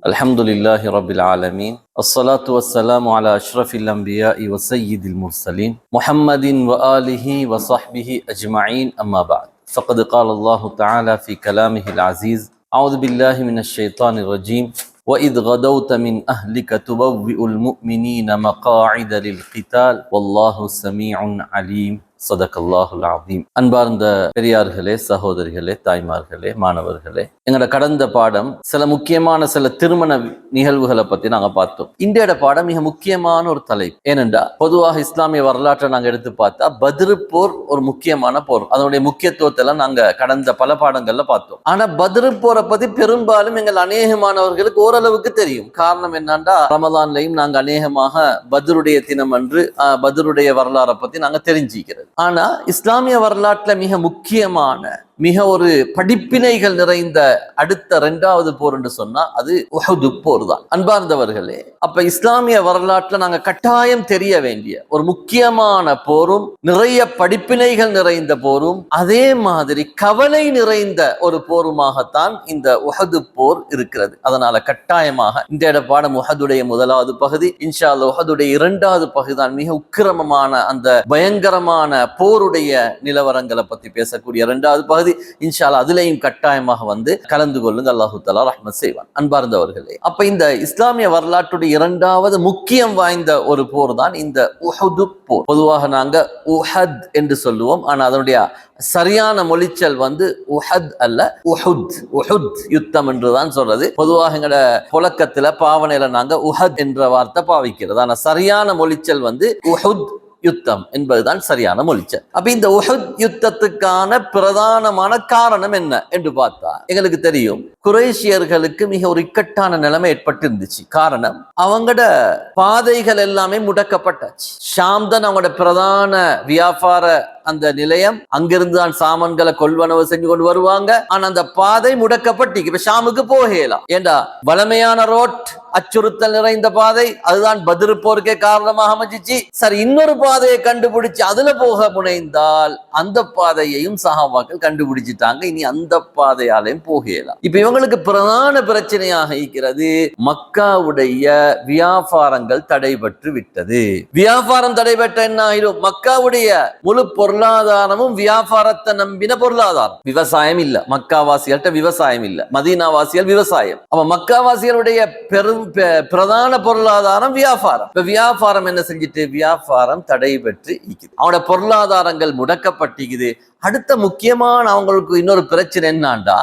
الحمد لله رب العالمين الصلاة والسلام على أشرف الأنبياء وسيد المرسلين محمد وآله وصحبه أجمعين أما بعد فقد قال الله تعالى في كلامه العزيز أعوذ بالله من الشيطان الرجيم وإذ غدوت من أهلك تبوئ المؤمنين مقاعد للقتال والله سميع عليم சதகல்லாஹுல் அஸீம். அன்பார்ந்த பெரியார்களே, சகோதரிகளே, தாய்மார்களே, மாணவர்களே, எங்களோட கடந்த பாடம் சில முக்கியமான திருமண நிகழ்வுகளை பத்தி நாங்க பார்த்தோம். இன்றைய பாடம் மிக முக்கியமான ஒரு தலைப்பு. ஏனென்றா பொதுவாக இஸ்லாமிய வரலாற்றை நாங்க எடுத்து பார்த்தா பத்ரு போர் ஒரு முக்கியமான போர். அதனுடைய முக்கியத்துவத்தை எல்லாம் நாங்க கடந்த பல பாடங்கள்ல பார்த்தோம். ஆனா பத்ரு போரை பத்தி பெரும்பாலும் எங்கள் அநேகமானவர்களுக்கு ஓரளவுக்கு தெரியும். காரணம் என்னன்னா, ரமலான்லையும் நாங்க அநேகமாக பத்ருடைய தினம் அன்று பத்ருடைய வரலாறை பத்தி நாங்க தெரிஞ்சுக்கிறது. ஆனா இஸ்லாமிய வரலாற்றுல மிக முக்கியமான மிக ஒரு படிப்பினைகள் நிறைந்த அடுத்த 2வது போர் என்று சொன்னா அது உஹது போர் தான். அன்பார்ந்தவர்களே, அப்ப இஸ்லாமிய வரலாற்றுல நாங்க கட்டாயம் தெரிய வேண்டிய ஒரு முக்கியமான போரும், நிறைய படிப்பினைகள் நிறைந்த போரும், அதே மாதிரி கவலை நிறைந்த ஒரு போருமாகத்தான் இந்த உஹது போர் இருக்கிறது. அதனால கட்டாயமாக இந்த பாடம் உஹதுடைய 1வது பகுதி, இன்ஷா அல்லாஹ் உஹதுடைய 2வது பகுதி தான் மிக உக்கிரமமான அந்த பயங்கரமான போருடைய நிலவரங்களை பத்தி பேசக்கூடிய 2வது பகுதி. இன்ஷா அல்லாஹ் அதுலயும் கட்டாயமாக கலந்து கொள்ளுங்க. அல்லாஹு தஆலா ரஹ்மத் செய்வான். அன்பார்ந்தவர்களே, அப்ப இந்த இஸ்லாமிய வரலாற்றுடைய 2வது முக்கியம் வாய்ந்த ஒரு போர் தான் இந்த உஹது போர். பொதுவாக நாங்க உஹத் என்று சொல்லுவோம். ஆனா அதனுடைய சரியான மொழிச்சல் உஹத் அல்ல, உஹுத். உஹுத் யுத்தம் என்றுதான் சொல்றது. பொதுவாக எங்கட புழக்கத்துல பாவனையில நாங்க உஹத் என்ற வார்த்தை பாவிக்கிறது. ஆனா சரியான மொழிச்சல் உஹுத் யுத்தம் என்பதுதான் சரியான மொழிச்சல். அப்ப இந்த உஹத் யுத்தத்துக்கான பிரதானமான காரணம் என்ன என்று பார்த்தா எங்களுக்கு தெரியும், குறைஷியர்களுக்கு மிக ஒரு இக்கட்டான நிலைமை ஏற்பட்டு இருந்துச்சு. காரணம், அவங்களோட பாதைகள் எல்லாமே முடக்கப்பட்டாச்சு. ஷாம் தான் அவங்களோட பிரதான வியாபார அந்த நிலையம். அங்கிருந்து தான் சாமான்களை கொள்வனவு செஞ்சு கொண்டு வருவாங்க. ஆனா அந்த பாதை முடக்கப்பட்டு இப்ப ஷாமுக்கு போகலாம். ஏண்டா வளமையான ரோட், அச்சுறுத்தல் நிறைந்த பாதை, அதுதான் பத்ரு போருக்கே காரணமாக அமைஞ்சிச்சு. சரி, இன்னொரு பாதையை கண்டுபிடிச்சு அதுல போக முனைந்தால் அந்த பாதையையும் சஹாபாக்கள் கண்டுபிடிச்சிட்டாங்க. இனி அந்த பாதையாலையும் போகலாம். இப்ப இவங்களுக்கு பிரதான பிரச்சனையாக இருக்கிறது, மக்காவுடைய வியாபாரங்கள் தடைபட்டு விட்டது. வியாபாரம் தடைபட்ட என்ன ஆயிரும்? மக்காவுடைய முழு பொருளாதாரமும் வியாபாரத்தை நம்பின பொருளாதாரம். விவசாயம் இல்ல, மக்காவாசிகள்கிட்ட விவசாயம் இல்ல, மதீனாவாசிகள் விவசாயம். அப்ப மக்காவாசிகளுடைய பிரதான பொருளாதாரம் வியாபாரம். இப்ப வியாபாரம் என்ன செஞ்சுட்டு? வியாபாரம் தடைபெற்று இருக்குது. அவனோட பொருளாதாரங்கள் முடக்கப்பட்டிருக்குது. அடுத்த முக்கியமான அவங்களுக்கு இன்னொரு பிரச்சனை என்னாண்டா,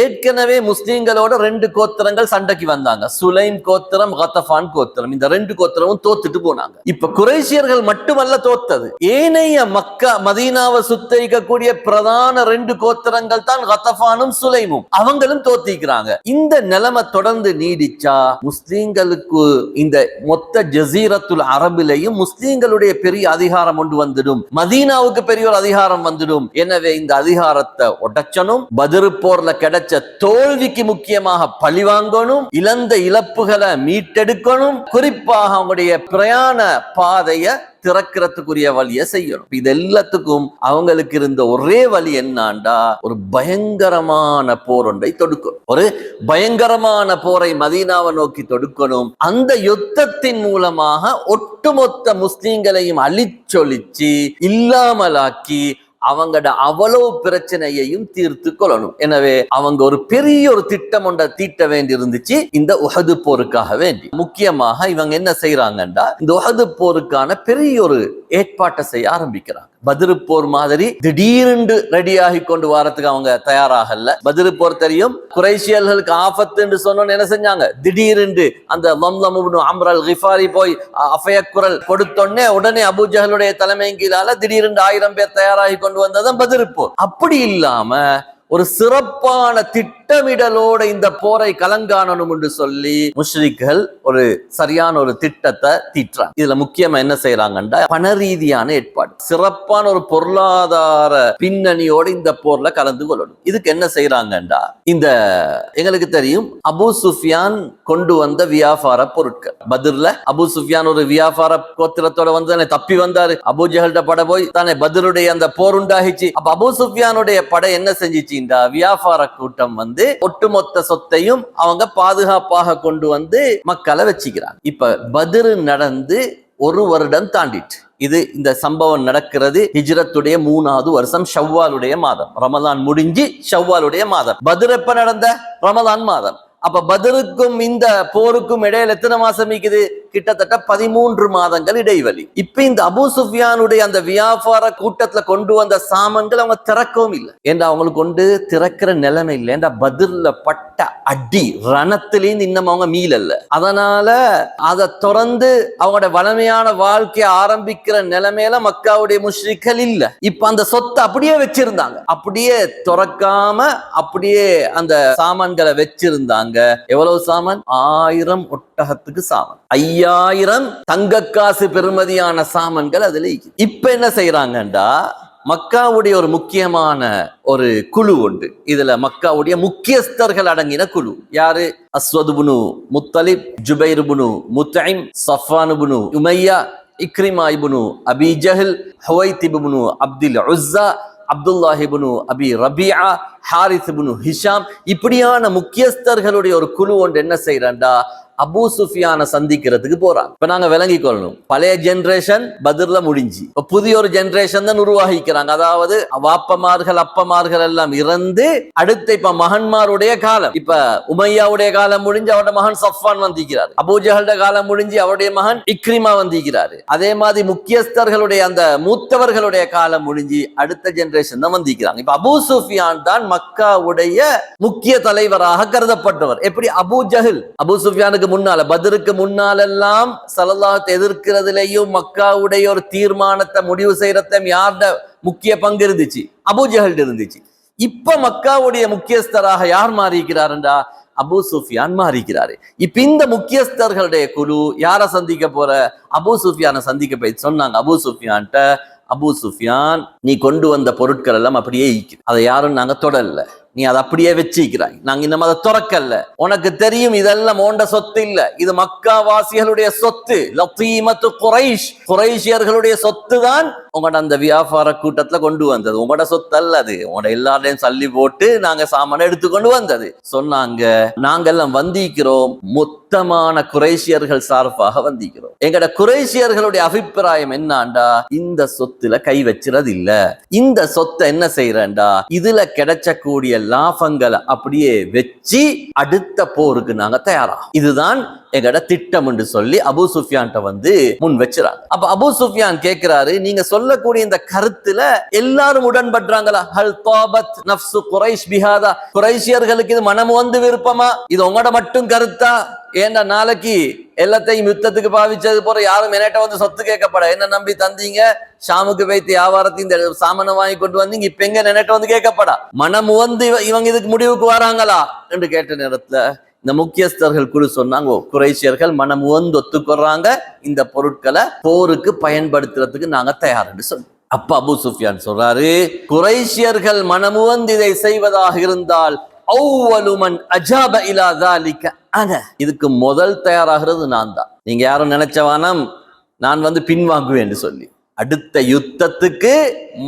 ஏற்கனவே முஸ்லீம்களோட 2 கோத்திரங்கள் சண்டைக்கு வந்தாங்க. சுலைம் கோத்திரம், கத்தஃபான் கோத்திரம். இந்த 2 கோத்திரமும் தோத்துட்டு போனாங்க. இப்ப குறைஷியர்கள் மட்டுமல்ல தோத்தது, ஏனைய மக்கா மதீனாவை சுத்தரிக்கக்கூடிய பிரதான 2 கோத்திரங்கள் தான் கத்தஃபானும் சுலைமும், அவங்களும் தோத்திக்கிறாங்க. இந்த நிலைமை தொடர்ந்து நீடிச்சா முஸ்லீம்களுக்கு இந்த மொத்த ஜசீரத்துல் அரபிலையும் முஸ்லீம்களுடைய பெரிய அதிகாரம் கொண்டு வந்துடும், மதீனாவுக்கு பெரிய ஒரு அதிகாரம் வந்துடும். எனவே இந்த அதிகாரத்தை உடைச்சனும், பத்ரு போர்ல கிடைச்ச தோல்விக்கு முக்கியமாக பழி வாங்கணும், இழந்த இழப்புகளை மீட்டெடுக்கணும், குறிப்பாக அவங்களுடைய பிரயாண பாதைய திறக்கிறதுக்குரிய வழியை செய்யணும். இது எல்லாத்துக்கும் அவங்களுக்கு இருந்த ஒரே வழி என்னாண்டா, ஒரு பயங்கரமான போர் ஒன்றை தொடுக்கணும். ஒரு பயங்கரமான போரை மதீனாவை நோக்கி தொடுக்கணும். அந்த யுத்தத்தின் மூலமாக ஒட்டுமொத்த முஸ்லீம்களையும் அழிச்சொலிச்சு இல்லாமலாக்கி அவங்களோட அவ்வளவு பிரச்சனையையும் தீர்த்து கொள்ளணும். எனவே அவங்க ஒரு பெரிய ஒரு திட்டம் ஒன்றை தீட்ட வேண்டி இருந்துச்சு இந்த உஹது போருக்காக வேண்டி. முக்கியமாக இவங்க என்ன செய்யறாங்கன்னா, இந்த உஹது போருக்கான பெரிய ஒரு ஏற்பாட்டை செய்ய ஆரம்பிக்கிறாங்க. பத்ரு போர் மாதிரி திடீரென்று ரெடியாகி கொண்டு வரத்துக்கு அவங்க தயாராகல. பத்ரு போர் தெரியும், குறைஷியர்களுக்கு ஆபத்து என்று சொன்னோன்னு என்ன செஞ்சாங்க? திடீரென்று அந்த அம்ரல் கிஃபாரி போய் அஃபயக்குரல் கொடுத்தோன்னே உடனே அபூஜஹலுடைய தலைமையின் கீழால திடீரென்று 1000 பேர் தயாராகி கொண்டு வந்ததும் பத்ரு போர். அப்படி இல்லாம ஒரு சிறப்பான திட்டமிடலோட இந்த போரை கலங்காணணும் என்று சொல்லி முஷ்ரிக்குகள் ஒரு சரியான ஒரு திட்டத்தை தீட்டுறாங்க. இதுல முக்கியமா என்ன செய்யறாங்கன்னா, பண ரீதியான ஏற்பாடு, சிறப்பான ஒரு பொருளாதார பின்னணியோட இந்த போர்ல கலந்து கொள்ளணும். இதுக்கு என்ன செய்யறாங்கண்டா, இந்த எங்களுக்கு தெரியும் அபூ சுஃபியான் கொண்டு வந்த வியாபார பொருட்கள். பத்ர்ல அபூ சுஃபியான் ஒரு வியாபார கோத்திரத்தோட தானே தப்பி வந்தாரு. அபூ ஜஹல்ட படை போய் தானே பத்ருடைய அந்த போர் உண்டாகிச்சு. அப்ப அபூ சுஃபியானுடைய படை என்ன செஞ்சிச்சு? வியாபார கூட்டம் வந்து ஒட்டுமொத்த சொத்தையும் அவங்க பாதுகாப்பாக கொண்டு வந்து மக்களை வச்சுக்கிறாங்க. இப்ப பத்ர் நடந்து ஒரு வருடம் தாண்டிட்டு இது இந்த சம்பவம் நடக்கிறது ஹிஜ்ரத்துடைய 3வது வருஷம் ஷவ்வாலுடைய மாதம். ரமலான் முடிஞ்சு ஷவ்வாலுடைய மாதம். பத்ர் எப்ப நடந்த? ரமலான் மாதம். அப்ப பத்ருக்கும் இந்த போருக்கும் இடையில எத்தனை மாசம் இருக்குது? கிட்டத்தட்ட 13 மாதங்கள் இடைவெளி. இப்ப இந்த அபூ சுஃபியானுடைய அந்த வியாபார கூட்டத்துல கொண்டு வந்த சாமான்கள் அவங்க திறக்கவும் இல்லை. ஏண்டா அவங்களுக்கு கொண்டு திறக்கிற நிலைமை இல்லை. ஏண்டா பத்ர்ல பட்ட அடி ரணத்திலேருந்து இன்னும் அவங்க மீளல்ல. அதனால அதை தொடர்ந்து அவங்களோட வளமையான வாழ்க்கையை ஆரம்பிக்கிற நிலைமையில மக்காவுடைய முஷ்ரிக்கள் இல்ல. இப்ப அந்த சொத்தை அப்படியே வச்சிருந்தாங்க. அப்படியே துறக்காம அப்படியே அந்த சாமான்களை வச்சிருந்தாங்க. எவ்வளவு சாமான்? 1000 ஒட்டகத்துக்கு சாமான், 5000 தங்க காசு பெறுமதியான சாமான்கள் அதுல. இப்ப என்ன செய்யறாங்கண்டா, மக்காவுடைய ஒரு முக்கியமான ஒரு குழு உண்டு. இதுல மக்காவுடைய முக்கியஸ்தர்கள் அடங்கின குழு. யாரு? அஸ்வத் இப்னு முத்தலிப், ஜுபைர் இப்னு முத்இம், சஃப்வான் இப்னு உமையா, இக்ரிமா இப்னு அபி ஜஹல், ஹுவைத் இப்னு அப்துல் உஸ்ஸா, அப்துல்லாஹ் இப்னு அபி ரபியா, ஹாரிஸ் இப்னு ஹிஷாம். இப்படியான முக்கியஸ்தர்களுடைய ஒரு குழு ஒன்று என்ன செய்யறா, அபூ சுஃபியான சந்திக்கிறதுக்கு போறாங்க. இப்ப நாங்க விளங்கி கொள்ளணும், பழைய ஜெனரேஷன் பத்ர்ல முடிஞ்சு இப்ப புதிய ஒரு ஜெனரேஷன் தான் உருவாகிக்கிறாங்க. அதாவது வாப்பமார்கள் அப்பமார்கள் எல்லாம் இறந்து அடுத்த இப்ப மகன்மாருடைய காலம். இப்ப உமையாவுடைய காலம் முடிஞ்சு அவருடைய மகன் சஃப்வான் வந்திருக்கிறார். அபூஜஹலுடைய காலம் முடிஞ்சு அவருடைய மகன் இக்ரிமா வந்திருக்கிறாரு. அதே மாதிரி முக்கியஸ்தர்களுடைய அந்த மூத்தவர்களுடைய காலம் முடிஞ்சு அடுத்த ஜெனரேஷன் தான் வந்திருக்கிறாங்க. இப்ப அபூ சுஃபியான் தான் மக்காவுடைய முக்கிய தலைவராக கருதப்பட்டவர். எப்படி? அபூ ஜஹல் அபூ சுஃபியானுக்கு முன்னால பத்ருக்கு முன்னாலெல்லாம் ஸல்லல்லாஹு எதிர்க்கிறதுலயும் மக்காவுடைய ஒரு தீர்மானத்தை முடிவு செய்யறதும் யார்ட முக்கிய பங்கு இருந்துச்சு? அபூ ஜஹல் இருந்துச்சு. இப்ப மக்காவுடைய முக்கியஸ்தராக யார் மாறிக்கிறாருண்டா? அபூ சுஃபியான் மாறிக்கிறாரு. இப்ப இந்த முக்கியஸ்தர்களுடைய குழு யார சந்திக்க போற? அபூ சுஃபியான சந்திக்க போய் சொன்னாங்க அபூ சுஃபியான்ட்ட, அபூ சுஃபியான், நீ கொண்டு வந்த பொருட்கள் எல்லாம் அப்படியே இருக்குது, அதை யாரும் நாங்க தொடரல, நீ அதை அப்படியே வச்சிக்கிறாய், நாங்க இன்னும் அதை துறக்கல்ல. உனக்கு தெரியும் இதெல்லாம் ஓண்ட சொத்து இல்ல, இது மக்கா வாசிகளுடைய சொத்து. லத்தீமத்து குரைஷ், குரைஷியர்களுடைய சொத்து தான் உங்களோட அந்த வியாபார கூட்டத்துல கொண்டு வந்தது. உங்களோட சொத்து அல்ல அது, உங்களோட எல்லாரையும் சல்லி போட்டு நாங்க சாமான எடுத்துக்கொண்டு வந்தது. சொன்னாங்க, நாங்கெல்லாம் வந்திக்கிறோம் மொத்தமான குரைஷியர்கள் சார்பாக வந்திக்கிறோம். எங்கட குரைஷியர்களுடைய அபிப்பிராயம் என்னாண்டா, இந்த சொத்துல கை வச்சுறது இல்ல, இந்த சொத்தை என்ன செய்யறா, இதுல கிடைச்சக்கூடிய லாபங்களை அப்படியே வச்சு அடுத்த போருக்கு நாங்க தயாராகும், இதுதான் எங்கட திட்டம் என்று சொல்லி அபூ சுஃபியான்ட்ட வந்து முன் வச்சுறாங்க. அப்ப அபூ சுஃபியான் கேட்கிறாரு, நீங்க சொல்லக்கூடிய இந்த கருத்துல எல்லாரும் உடன்படுறாங்களா? ஹல் தாபத் நஃப்சு குரைஷ் பிஹாதா, குரைஷியர்களுக்கு இது மனம் வந்து விருப்பமா? இது உங்களோட மட்டும் கருத்தா? ஏன்னா நாளைக்கு எல்லாத்தையும் யுத்தத்துக்கு பாவிச்சது போற யாரும் என்கிட்ட வந்து சொத்து கேட்கப்பட, என்ன நம்பி தந்தீங்க, ஷாமுக்கு வைத்து வியாபாரத்தையும் இந்த சாமானை வாங்கி கொண்டு வந்தீங்க, இப்ப எங்க என்கிட்ட வந்து கேட்கப்படா, மனம் வந்து இவங்க இதுக்கு முடிவுக்கு வராங்களா என்று கேட்ட நேரத்துல இந்த முக்கியஸ்தர்கள் குழு சொன்னாங்க, குரைஷியர்கள் மனம் வந்து ஒத்துக்கொள்றாங்க, இந்த பொருட்களை போருக்கு பயன்படுத்துறதுக்கு நாங்க தயார்னு சொல்லி. அப்ப அபூ சுஃபியான் சொல்றாரு, குரைஷியர்கள் மனமுவந்து இதை செய்வதாக இருந்தால் அவ்வலு மன் அஜாப இலா ஸாலிக அன, இதுக்கு முதல் தயாராகிறது நான் தான். நீங்க யாரும் நினைச்சவானம் நான் வந்து பின்வாங்குவேன் சொல்லி, அடுத்த யுத்தத்துக்கு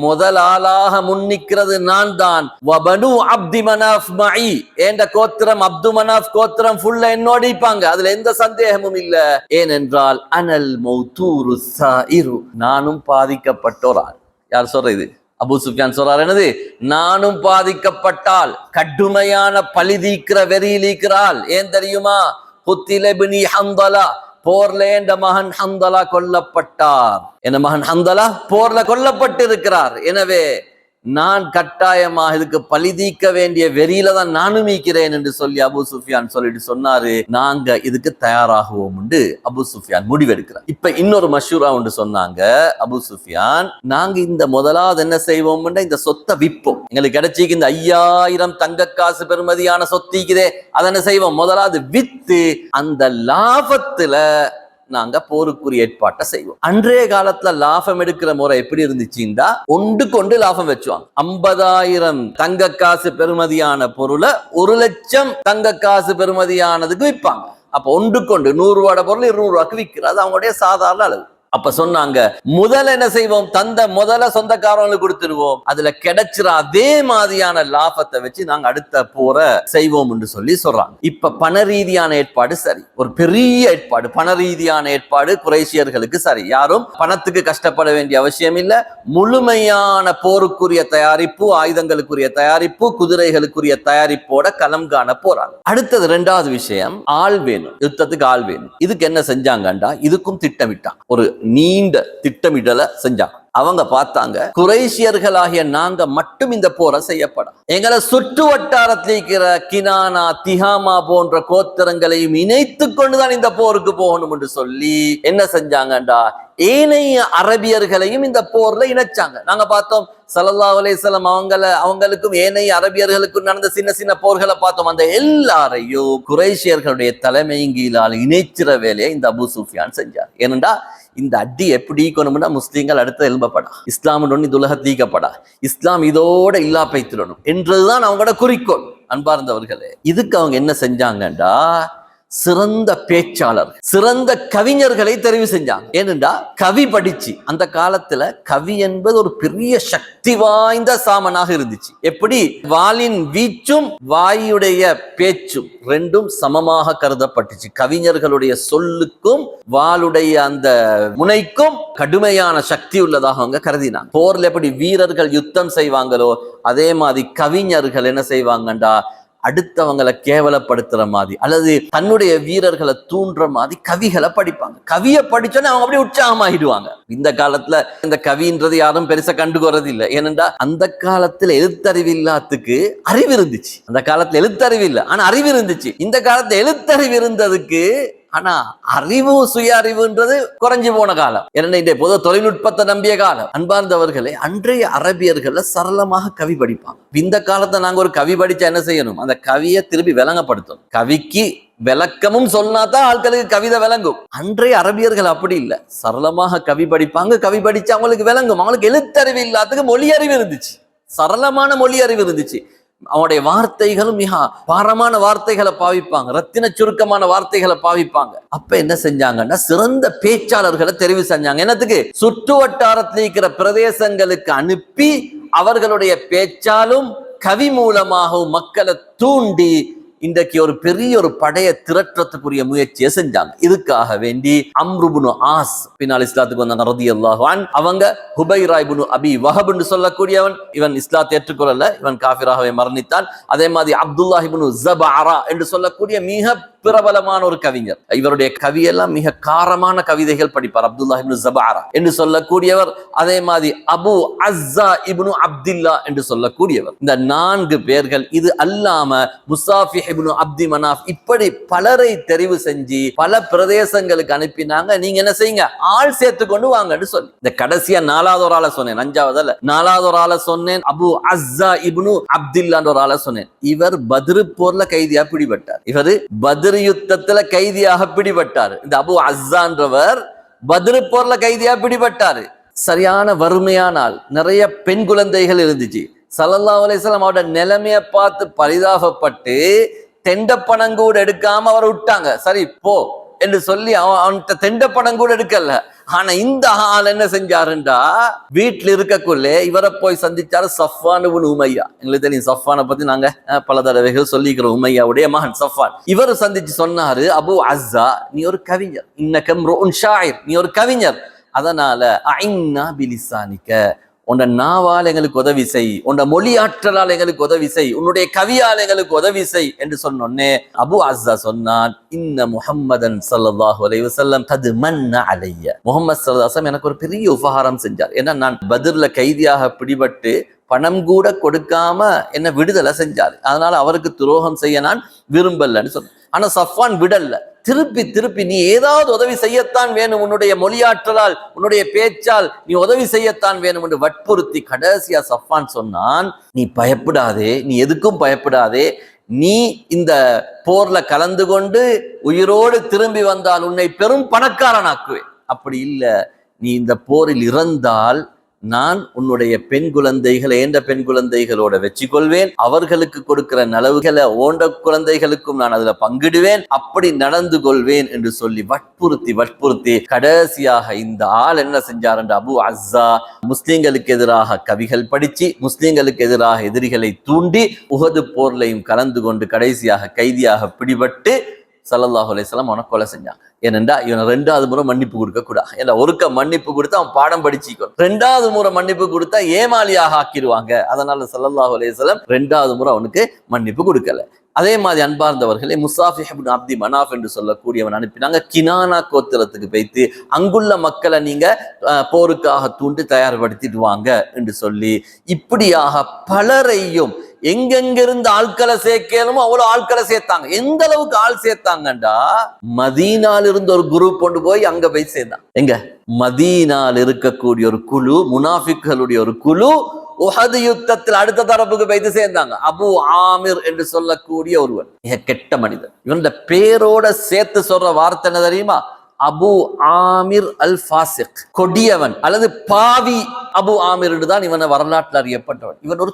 முதல் ஆளாக முன்னிக்கிறது நான் தான். வபனு அப்தி மனாஃப் மஇ, என்ற கோத்திரம் அப்து மனாஃப் கோத்திரம் ஃபுல்லா என்னோட இருப்பாங்க, அதுல எந்த சந்தேகமும் இல்ல. ஏனென்றால் அனல் மௌதூரு ஸாயிரு, நானும் பாதிக்கப்பட்டோரால். யார் சொல்றது? அபூ சுஃபியான் சொல்றாரு, என்னது? நானும் பாதிக்கப்பட்டால் கடுமையான பழி தீக்கிற வெறியிலிக்கிறாள். ஏன் தெரியுமா? குத்தில இப்னி ஹந்தலா, போர்ல என்ற மகன் ஹந்தலா கொல்லப்பட்டார். என் மகன் ஹந்தலா போர்ல கொல்லப்பட்டிருக்கிறார். எனவே நான் கட்டாயமாக இதுக்கு பழி தீர்க்க வேண்டிய வெறியில தான் நானும் மீக்கிறேன் என்று சொல்லி அபூ சுஃபியான் சொல்லிட்டு சொன்னாரு, நாங்க இதுக்கு தயாராகுவோம் என்று அபூ சுஃபியான் முடிவெடுக்கிறார். இப்ப இன்னொரு மஷூரா ஒன்று சொன்னாங்க அபூ சுஃபியான், நாங்க இந்த முதலாவது என்ன செய்வோம், இந்த சொத்தை விற்போம், எங்களுக்கு கிடைச்சிக்கு இந்த 5000 தங்க காசு பெறுமதியான சொத்திக்குதே, அதை என்ன செய்வோம், முதலாவது வித்து அந்த லாபத்துல நாங்க போருக்குரிய ஏற்பாட்டை செய்வோம். அன்றைய காலத்துல லாபம் எடுக்கிற முறை எப்படி இருந்துச்சுன்னா, ஒன்று கொண்டு லாபம் வச்சுவாங்க. 50,000 தங்க காசு பெறுமதியான பொருளை 1,00,000 தங்க காசு பெறுமதியானதுக்கு விற்பாங்க. அப்ப ஒன்று கொண்டு 100 ரூபாய் பொருள் 200 ரூபாய்க்கு விற்கிறது அவங்களுடைய சாதாரண அளவு. அப்ப சொன்னாங்க, முதல்ல என்ன செய்வோம், தந்த முதல்ல சொந்தக்காரங்களுக்கு கொடுத்துருவோம், அதுல கிடைச்சிற அதே மாதிரியான லாபத்தை வச்சு நாங்க அடுத்த போற செய்வோம் என்று சொல்லி சொல்றாங்க. இப்ப பண ரீதியான ஏற்பாடு சரி, ஒரு பெரிய ஏற்பாடு, பண ரீதியான ஏற்பாடு குறைஷியர்களுக்கு சரி, யாரும் பணத்துக்கு கஷ்டப்பட வேண்டிய அவசியம் இல்ல, முழுமையான போருக்குரிய தயாரிப்பு, ஆயுதங்களுக்குரிய தயாரிப்பு, குதிரைகளுக்குரிய தயாரிப்போட களம் காண போறாங்க. அடுத்தது இரண்டாவது விஷயம், ஆள் வேணும், யுத்தத்துக்கு ஆள் வேணும். இதுக்கு என்ன செஞ்சாங்கண்டா, இதுக்கும் திட்டமிட்டாங்க, ஒரு நீண்ட திட்டமிடலை செஞ்சாங்க. அவங்க பார்த்தாங்க, குறைஷியர்களாகிய நாங்க மட்டும் இந்த போரை செய்யப்படும், எங்களை சுற்று வட்டாரத்தில் இருக்கிற கினானா, திஹாமா போன்ற கோத்திரங்களையும் இணைத்து கொண்டுதான் இந்த போருக்கு போகணும் என்று சொல்லி என்ன செஞ்சாங்கண்டா, ஏனைய அரபியர்களையும் இந்த போர்ல இணைச்சாங்க. நாங்க பார்த்தோம் ஸல்லல்லாஹு அலைஹி வஸல்லம் அவங்களுக்கும் ஏனைய அரபியர்களுக்கும் நடந்த சின்ன சின்ன போர்களை பார்த்தோம். அந்த எல்லாரையும் குறைஷியர்களுடைய தலைமையின் கீழால் இணைச்சிற வேலையை இந்த அபூ சுஃபியான் செஞ்சார். ஏனென்றா இந்த அடி எப்படி ஈக்கணும்னா, முஸ்லீம்கள் அடுத்து எழும்பப்படா, இஸ்லாம் இது உலகத்தில் ஈக்கப்படா, இஸ்லாம் இதோட இல்லா பைத்திடணும் என்றதுதான் அவங்களோட குறிக்கோள். அன்பார்ந்தவர்களே, இதுக்கு அவங்க என்ன செஞ்சாங்கண்டா, சிறந்த பேச்சாளர், சிறந்த கவிஞர்களை தெரிவு செஞ்சாங்க. ஏனென்றா கவி படிச்சு, அந்த காலத்துல கவி என்பது ஒரு பெரிய சக்தி வாய்ந்த சாமனாக இருந்துச்சு. எப்படி வாளின் வீச்சும் வாயுடைய பேச்சும் ரெண்டும் சமமாக கருதப்பட்டுச்சு. கவிஞர்களுடைய சொல்லுக்கும் வாளுடைய அந்த முனைக்கும் கடுமையான சக்தி உள்ளதாக அவங்க கருதினாங்க. போர்ல எப்படி வீரர்கள் யுத்தம் செய்வாங்களோ அதே மாதிரி கவிஞர்கள் என்ன செய்வாங்கண்டா, அடுத்தவங்களை கேவலப்படுத்துற மாதிரி அல்லது தன்னுடைய வீரர்களை தூண்டுற மாதிரி கவிகளை படிப்பாங்க. கவியை படிச்சோன்னே அவங்க அப்படியே உற்சாகமாகிடுவாங்க. இந்த காலத்துல இந்த கவின்றது யாரும் பெருசா கண்டுகொறது இல்லை. ஏனென்றா அந்த காலத்துல எழுத்தறிவு இல்லாததுக்கு அறிவு இருந்துச்சு. அந்த காலத்துல எழுத்தறிவு இல்லை, ஆனா அறிவு இருந்துச்சு. இந்த காலத்துல எழுத்தறிவு இருந்ததுக்கு ஆனா அறிவு, சுய அறிவுன்றது குறைஞ்சு போன காலம். ஏன்னா இந்த பொது தொழில்நுட்பத்தை நம்பிய காலம். அன்பார்ந்தவர்களே, அன்றைய அரபியர்கள் சரளமாக கவி படிப்பாங்க. இந்த காலத்தை நாங்க ஒரு கவி படிச்சா என்ன செய்யணும், அந்த கவியை திருப்பி விளங்கப்படுத்தணும். கவிக்கு விளக்கமும் சொன்னாதான் ஆட்களுக்கு கவிதை விளங்கும். அன்றைய அரபியர்கள் அப்படி இல்லை, சரளமாக கவி படிப்பாங்க. கவி படிச்சு அவங்களுக்கு விளங்கும். அவங்களுக்கு எழுத்தறிவு இல்லாததுக்கு மொழி அறிவு இருந்துச்சு, சரளமான மொழி அறிவு இருந்துச்சு. அவனுடைய வார்த்தைகளும் மிக பாரமான வார்த்தைகளை பாவிப்பாங்க, ரத்தின சுருக்கமான வார்த்தைகளை பாவிப்பாங்க. அப்ப என்ன செஞ்சாங்கன்னா, சிறந்த பேச்சாளர்களை தெரிவு செஞ்சாங்க. என்னத்துக்கு, சுற்று வட்டாரத்தில் இருக்கிற பிரதேசங்களுக்கு அனுப்பி அவர்களுடைய பேச்சாலும் கவி மூலமாகவும் மக்களை தூண்டி இன்றைக்கு ஒரு பெரிய ஒரு படையை திரட்டுறதுக்குரிய முயற்சியை செஞ்சாங்க. இதுக்காக வேண்டி அம்ரு இப்னு ஆஸ் பின்னால் இஸ்லாத்துக்கு வந்தாங்க ரலியல்லாஹு அன்ஹு. அவங்க ஹுபைரா இப்னு அபி வஹப் என்று சொல்லக்கூடியவன், இவன் இஸ்லாத்தை ஏற்றுக்கொள்ளல, இவன் காஃபிராகவே மரணித்தான். அதே மாதிரி அப்துல்லாஹ் இப்னு ஸபஅரா என்று சொல்லக்கூடிய மிக பிரபலமான ஒரு கவிஞர். இவருடைய கவியெல்லாம் மிக காரமான கவிதைகள் படிப்பார், அப்துல்லாஹ் இப்னு ஸபஅரா என்று சொல்லக்கூடியவர். அதே மாதிரி அபு அஸ்ஸா இப்னு அப்துல்லா என்று சொல்லக்கூடியவர். இந்த 4 பேர்கள், இது அல்லாம முசாஃபி இப்னு அப்தி மனாஃப், இப்படி பலரை தெரிவு செஞ்சு பல பிரதேசங்களுக்கு அனுப்பினாங்க. நீங்க என்ன செய்யுங்க, ஆள் சேர்த்து கொண்டு வாங்கன்னு சொல்லி. இந்த கடைசியா 4வது ஒரு ஆளை சொன்னேன், 5வது அல்ல, 4வது ஒரு ஆளை சொன்னேன், அபு அஸ்ஸா இப்னு அப்துல்லான்ற ஒரு ஆளை சொன்னேன். இவர் பத்ர் போர்ல கைதியா பிடிபட்டார். இவர் பத்ர் யுத்தத்துல கைதியாக பிடிபட்டார். இந்த அபு அஸ்ஸான்றவர் பத்ர் போர்ல கைதியா பிடிபட்டாரு. சரியான வறுமையான ஆள், நிறைய பெண் குழந்தைகள் இருந்துச்சு. ஸல்லல்லாஹு அலைஹி வஸல்லம் அவரோட நிலைமையை பார்த்து பரிதாபப்பட்டு தெண்டப்பணம் கூட எடுக்காம அவரை விட்டாங்க. சரி போ என்று சொல்லி அவன்கிட்ட தெண்டப்பணம் கூட எடுக்கல. ஆனா இந்த ஆள் என்ன செஞ்சாருண்டா, வீட்டுல இருக்கக்குள்ளே இவரை போய் சந்திச்சாரு சஃப்வான் இப்னு உமையா. எங்களுக்கு தெரியும் சஃப்வானை பத்தி நாங்க பல தடவைகள் சொல்லிக்கிறோம், உமையாவுடைய மகன் சஃப்வான். இவர் சந்திச்சு சொன்னாரு, அபு அஸ்ஸா நீ ஒரு கவிஞர், இன்னக இம்ருஉன் ஷாயிர், நீ ஒரு கவிஞர், அதனால அஇன்னா பிலிசானிக, உன்ட நாவால் எங்களுக்கு உதவி செய், உன்ட மொழி ஆற்றலால் எங்களுக்கு உதவி செய், உன்னுடைய கவியால் எங்களுக்கு உதவி செய் என்று சொன்னோன்னே அபு அஸ்ஸா சொன்னான், இன்ன முஹம்மதன் ஸல்லல்லாஹு அலைஹி வஸல்லம் கத் மன்ன அலைய, முஹம்மது ஸல்லல்லாஹு அலைஹி வஸல்லம் எனக்கு ஒரு பெரிய உபகாரம் செஞ்சார். ஏன்னா நான் பத்ர்ல கைதியாக பிடிபட்டு பணம் கூட கொடுக்காம என்ன விடுதலை செஞ்சாரு, அதனால அவருக்கு துரோகம் செய்ய நான் விரும்பலன்னு சொன்னேன். ஆனா சஃப்வான் விடல, திருப்பி நீ ஏதாவது உதவி செய்யத்தான் வேணும், உன்னுடைய மொழியாற்றலால் உன்னுடைய பேச்சால் நீ உதவி செய்யத்தான் வேணும் என்று வற்புறுத்தி கடைசியா சஃப்வான் சொன்னான், நீ பயப்படாதே, நீ எதுக்கும் பயப்படாதே, நீ இந்த போர்ல கலந்து கொண்டு உயிரோடு திரும்பி வந்தால் உன்னை பெரும் பணக்காரனாக்குவேன், அப்படி இல்லை நீ இந்த போரில் இறந்தால் நான் உன்னுடைய பெண் குழந்தைகளை என்ற பெண் குழந்தைகளோட வச்சு கொள்வேன், அவர்களுக்கு கொடுக்கிற நலவுகளை ஓண்ட குழந்தைகளுக்கும் நான் அதுல பங்கிடுவேன், அப்படி நடந்து கொள்வேன் என்று சொல்லி வற்புறுத்தி கடைசியாக இந்த ஆள் என்ன செஞ்சார் என்று அபு அஸ்ஸா முஸ்லிம்களுக்கு எதிராக கவிகள் படிச்சு முஸ்லிம்களுக்கு எதிராக எதிரிகளை தூண்டி உஹது போர்லையும் கலந்து கொண்டு கடைசியாக கைதியாக பிடிபட்டு ஸல்லல்லாஹு அலைஹி வஸல்லம் அவனை கொலை செஞ்சாங்க. ஏனென்றா இவனை 2வது முறை மன்னிப்பு கொடுக்க கூடாது. ஏன்னா ஒருக்க மன்னிப்பு கொடுத்தா அவன் பாடம் படிச்சுக்கணும், 2வது முறை மன்னிப்பு கொடுத்தா ஏமாலியாக ஆக்கிடுவாங்க. அதனால ஸல்லல்லாஹு அலைஹி வஸல்லம் 2வது முறை அவனுக்கு மன்னிப்பு கொடுக்கல. அதே மாதிரி அன்பார்ந்தவர்களே, முசாஃபிஹ் இப்னு அப்தி மனாஃப் என்று சொல்லக்கூடியவன் அனுப்பினாங்க. கினானா கோத்திரத்துக்கு போய்த்து அங்குள்ள மக்களை நீங்க போருக்காக தூண்டி தயார்படுத்திட்டு வாங்க என்று சொல்லி இப்படியாக பலரையும் எங்கெங்கிருந்து ஆட்களை சேர்க்கணுமோ அவ்வளவு ஆட்களை சேர்த்தாங்க. எந்த அளவுக்கு ஆள் சேர்த்தாங்கண்டா, மதீனால இருந்து ஒரு குரூப் கொண்டு போய் அங்க போய் சேர்ந்தான். எங்க மதீனால இருக்கக்கூடிய ஒரு குழு, முனாஃபிக்களுடைய ஒரு குழு உஹது யுத்தத்தில் அடுத்த தரப்புக்கு போய்த்து சேர்ந்தாங்க. அபு ஆமிர் என்று சொல்லக்கூடிய ஒருவன் மிக கெட்ட மனிதன். இவன் பேரோட சேர்த்து சொல்ற வார்த்தை என்ன தெரியுமா? அபு ஆமிர் அல் ஃபாசிக், கொடியவன் அல்லது பாவி அபு ஆமிர் தான் இவனை வரலாற்றில் அறியப்பட்டவன். இவன் ஒரு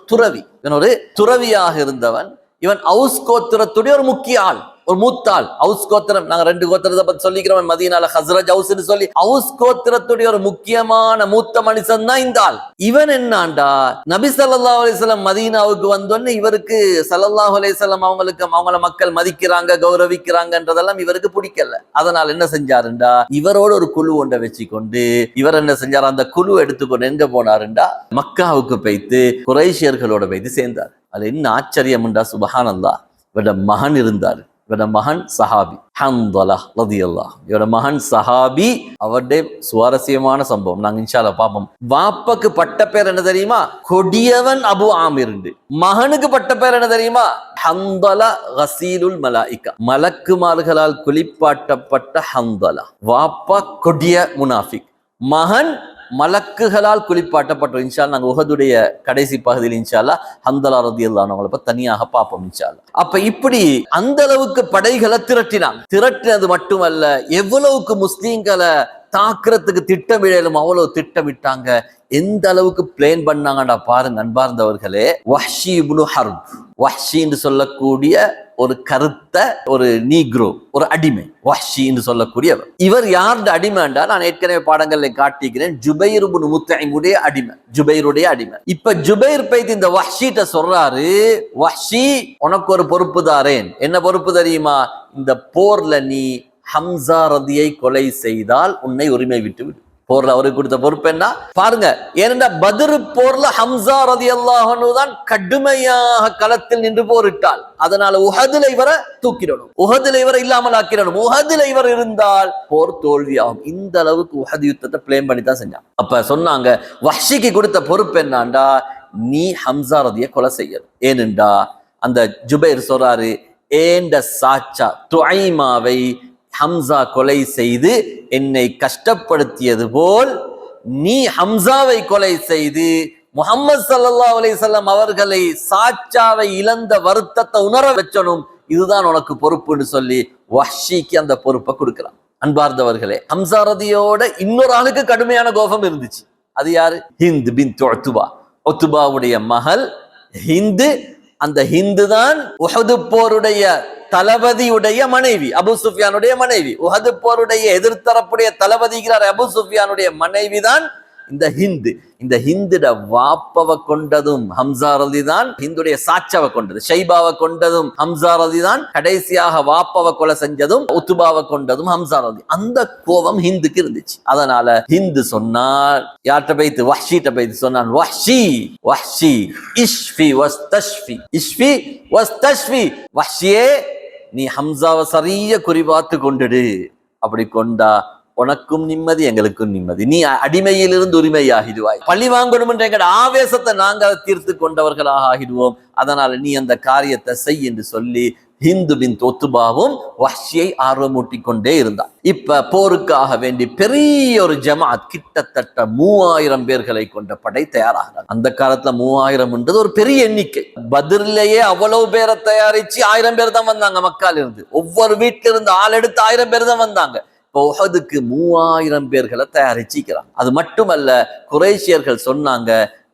துறவியாக இருந்தவன். இவன் அவுஸ் கோத்திரத்துடைய ஒரு முக்கிய ஆள், ஒரு மூத்தாள். அவுஸ் கோத்திரம், நாங்க 2 கோத்திரத்தை பத்தி சொல்லிக்கிறோம், மதீனால ஹஸ்ரஜ் அவுஸ் சொல்லி. அவுஸ் கோத்திரத்துடைய ஒரு முக்கியமான மூத்த மனுஷன் தான் இந்த ஆள். இவன் என்னாண்டா, நபி ஸல்லல்லாஹு அலைஹி வஸல்லம் மதீனாவுக்கு வந்தோன்னு இவருக்கு ஸல்லல்லாஹு அலைஹி வஸல்லம் அவங்கள மக்கள் மதிக்கிறாங்க, கௌரவிக்கிறாங்கன்றதெல்லாம் இவருக்கு பிடிக்கல. அதனால என்ன செஞ்சாருண்டா, இவரோட ஒரு குழு ஒன்றை வச்சுக்கொண்டு இவர் என்ன செஞ்சார், அந்த குழு எடுத்துக்கொண்டு எங்க போனாருண்டா, மக்காவுக்கு போய்த்து குறைஷியர்களோட போய்த்து சேர்ந்தார். அது என்ன ஆச்சரியம்டா, சுபஹானல்லாஹ். இவட மகன் இருந்தார், இவட மகன் சஹாபி ஹன்தலா ரலியல்லாஹு. இவட மகன் சஹாபி. அவருடைய சுவாரஸ்யமான சம்பவம் நாங்க இன்ஷா அல்லாஹ் பார்ப்போம். வாப்பக்கு பட்ட பேர் என்ன தெரியுமா? கொடியவன் அபு ஆமிர். மகனுக்கு பட்ட பேர் என்ன தெரியுமா? ஹன்தலா கஸீலுல் மலாயிகா, மலக்குமார்களால் குளிப்பாட்டப்பட்ட ஹன்தலா. வாப்பா கொடிய முனாஃபிக், மகன் மலக்குகளால் குளிப்பாட்டப்பட்டோம். இன்ஷா அல்லாஹ் நாங்க உஹதுடைய கடைசி பகுதியில் இன்ஷா அல்லாஹ் ஹன்தலா ரலியல்லாஹு அன்ஹு அவங்களை தனியாக பார்ப்போம் இன்ஷா அல்லாஹ். அப்ப இப்படி அந்த அளவுக்கு படைகளை திரட்டினது மட்டுமல்ல, எவ்வளவுக்கு முஸ்லீம்களை தாக்குறதுக்கு திட்டமிடலும் அவ்வளவு திட்டமிட்டாங்க. எந்த அளவுக்கு பிளேன் பண்ணாங்கடா பாருங்க அன்பார்ந்தவர்களே. வஹ்ஷி இப்னு ஹர்ப், வஹ்ஷி என்று சொல்லக்கூடிய ஒரு கருத்த ஒரு நீக்ரோ, ஒரு அடிமை, வஹ்ஷி என்று சொல்லக்கூடியவர். இவர் யாருடைய அடிமைண்டா, நான் ஏற்கனவே பாடங்கள்ல காட்டிக்கிறேன், ஜுபைர் இப்னு முத்இமுடைய அடிமை, ஜுபைருடைய அடிமை. இப்ப ஜுபைர் போய் இந்த வஹ்ஷிட்ட சொல்றாரு, வஹ்ஷி உனக்கு ஒரு பொறுப்பு தாரேன். என்ன பொறுப்பு தெரியுமா? இந்த போர்ல நீ ஹம்சா ரதியை கொலை செய்தால் உன்னை உரிமை விட்டு விடு. போர்ல அவருக்கு கொடுத்த பொறுப்பு என்ன பாருங்க. ஏனென்றா பத்ர் போர்ல ஹம்சா ரலியல்லாஹு அன்ஹு தான் கடுமையாக களத்தில் நின்று போரிட்டால், அதனால உஹதுல இவரை தூக்கிடணும், உஹதுல இவரை இல்லாமல் ஆக்கிடணும். உஹதுல இவர் இருந்தால் போர் தோல்வியாகும். இந்த அளவுக்கு உஹது யுத்தத்தை பிளேன் பண்ணி தான் செஞ்சாங்க. அப்ப சொன்னாங்க, வஹ்ஷிக்கு கொடுத்த பொறுப்பு என்னண்டா, நீ ஹம்சா ரதியை கொலை செய்யணும். ஏனென்றா அந்த ஜுபைர் சொல்றாரு, ஏண்ட சாச்சா துஐமாவை ஹம்சா கொலை செய்து என்னை கஷ்டப்படுத்தியது போல் நீ ஹம்சாவை கொலை செய்து முஹம்மது ஸல்லல்லாஹு அலைஹி வஸல்லம் அவர்களை சாச்சாவை இழந்த வருத்தத்தை உணர வச்சனும். இதுதான் உனக்கு பொறுப்புன்னு சொல்லி வஹ்ஷிக்கு அந்த பொறுப்பை கொடுக்கிறான். அன்பார்ந்தவர்களே, ஹம்சா ரதியோட இன்னொரு ஆளுக்கு கடுமையான கோபம் இருந்துச்சு. அது யாரு? ஹிந்த் பின்த் உத்பா, உத்பாவுடைய மகள் ஹிந்து. அந்த ஹிந்து தான் உஹது போருடைய தளபதியுடைய மனைவி, அபு சுஃபியானுடைய மனைவி. உஹது போருடைய எதிர்த்தரப்புடைய தளபதிகிறார் அபு சுஃபியானுடைய மனைவி தான் இந்த ஹிந்து. இந்த ஹிந்துட வாப்பவை கொண்டதும் ஹம்சா ரலி தான், ஹிந்துடைய சாச்சாவை கொண்டது ஷைபாவை கொண்டதும் ஹம்சா ரலி தான், கடைசியாக வாப்பவை கொலை செஞ்சதும் உத்துபாவை கொண்டதும் ஹம்சா ரலி. அந்த கோபம் ஹிந்துக்கு இருந்துச்சு. அதனால ஹிந்து சொன்னார், யார்கிட்ட போய்த்து? வஹ்ஷிட்ட போய்த்து சொன்னான், வஹ்ஷி வஹ்ஷி இஷ்ஃபி வஸ்தஷ்ஃபி, இஷ்ஃபி வஸ்தஷ்ஃபி, வஹ்ஷியே நீ ஹம்சாவை சரிய குறிபாத்து கொண்டுடு. அப்படி கொண்டா உனக்கும் நிம்மதி, எங்களுக்கும் நிம்மதி. நீ அடிமையிலிருந்து உரிமையாகிடுவாய். பழி வாங்கணும் என்ற எங்களோட ஆவேசத்தை நாங்கள் தீர்த்து கொண்டவர்களாக ஆகிடுவோம். அதனால நீ அந்த காரியத்தை செய் என்று சொல்லி ஹிந்து பின்த் உத்பாவும் வஹ்ஷியை ஆர்வமூட்டி கொண்டே இருந்தார். இப்ப போருக்காக வேண்டி பெரிய ஒரு ஜமாத், கிட்டத்தட்ட 3000 பேர்களை கொண்ட படை தயாராகிறார். அந்த காலத்துல 3000 ஒரு பெரிய எண்ணிக்கை. பத்ர்லயே அவ்வளவு பேரை தயாரிச்சு 1000 பேர் தான் வந்தாங்க மக்கால இருந்து. ஒவ்வொரு வீட்டில இருந்து ஆள் எடுத்து 1000 பேர் தான் வந்தாங்க. இப்போ உஹதுக்கு 3000 பேர்களை தயாரிச்சிக்கிறான். அது மட்டுமல்ல, குறைஷியர்கள் சொன்னாங்க,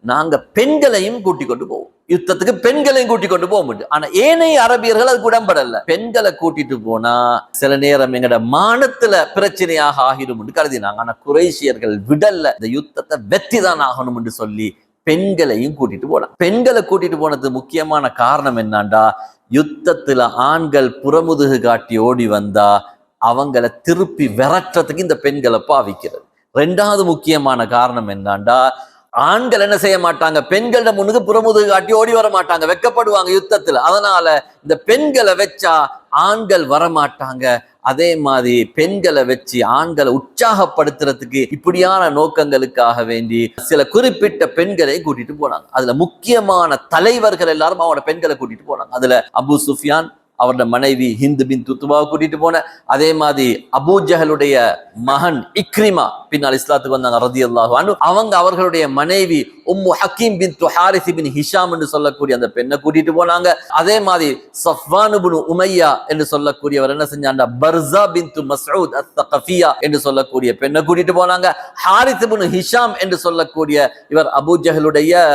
நாங்க பெண்களையும் கூட்டிக் கொண்டு போவோம், யுத்தத்துக்கு பெண்களையும் கூட்டிக் கொண்டு போக முடியும். ஆனா ஏனைய அரபியர்கள் அதுக்கு உடம்படல. பெண்களை கூட்டிட்டு போனா சில நேரம் எங்கட மானத்துல பிரச்சனையாக ஆகிடும் என்று கருதினாங்க. ஆனா குறைஷியர்கள் விடல்ல, இந்த யுத்தத்தை வெற்றி தான் ஆகணும் என்று சொல்லி பெண்களையும் கூட்டிட்டு போனாங்க. பெண்களை கூட்டிட்டு போனது முக்கியமான காரணம் என்னண்டா, யுத்தத்துல ஆண்கள் புறமுதுகு காட்டி ஓடி வந்தா அவங்களை திருப்பி விரட்டுறதுக்கு இந்த பெண்களை பாவிக்கிறது. ரெண்டாவது முக்கியமான காரணம் என்னண்டா, ஆண்கள் என்ன செய்ய மாட்டாங்க, பெண்கள முன்னுக்கு புறமுதுகு காட்டி ஓடி வர மாட்டாங்க, வெக்கப்படுவாங்க யுத்தத்துல. அதனால இந்த பெண்களை வச்சா ஆண்கள் வரமாட்டாங்க. அதே மாதிரி பெண்களை வச்சு ஆண்களை உற்சாகப்படுத்துறதுக்கு இப்படியான நோக்கங்களுக்காக வேண்டி சில குறிப்பிட்ட பெண்களை கூட்டிட்டு போனாங்க. அதுல முக்கியமான தலைவர்கள் எல்லாரும் அவனோட பெண்களை கூட்டிட்டு போனாங்க. அதுல அபு சுஃபியான், அவரோட மனைவி ஹிந்து பின் துத்துபாவை கூட்டிட்டு போன, அதே மாதிரி அபூ ஜஹலுடைய மகன் இக்ரிமா பின்னால் இஸ்லாத்துக்கு வந்தாங்க ரலியல்லாஹு அன்ஹு, அவங்க அவர்களுடைய மனைவி உம்மு Hakeem bin Harith bin Hisham என்று சொல்லக்கூடிய அந்த பெண்ணை கூட்டிட்டு போனாங்க. அதே மாதிரி சஃப்வான் இப்னு உமையா என்று சொல்லக்கூடியவர் என்ன செஞ்சாண்டா, பர்ஸா பின் மஸ்ஊத் அத்-தகஃபியா என்று சொல்லக்கூடிய பெண்ணை கூட்டிட்டு போனாங்க. ஹாரிஸ் இப்னு ஹிஷாம் என்று சொல்லக்கூடிய இவர் அபூ ஜஹலுடைய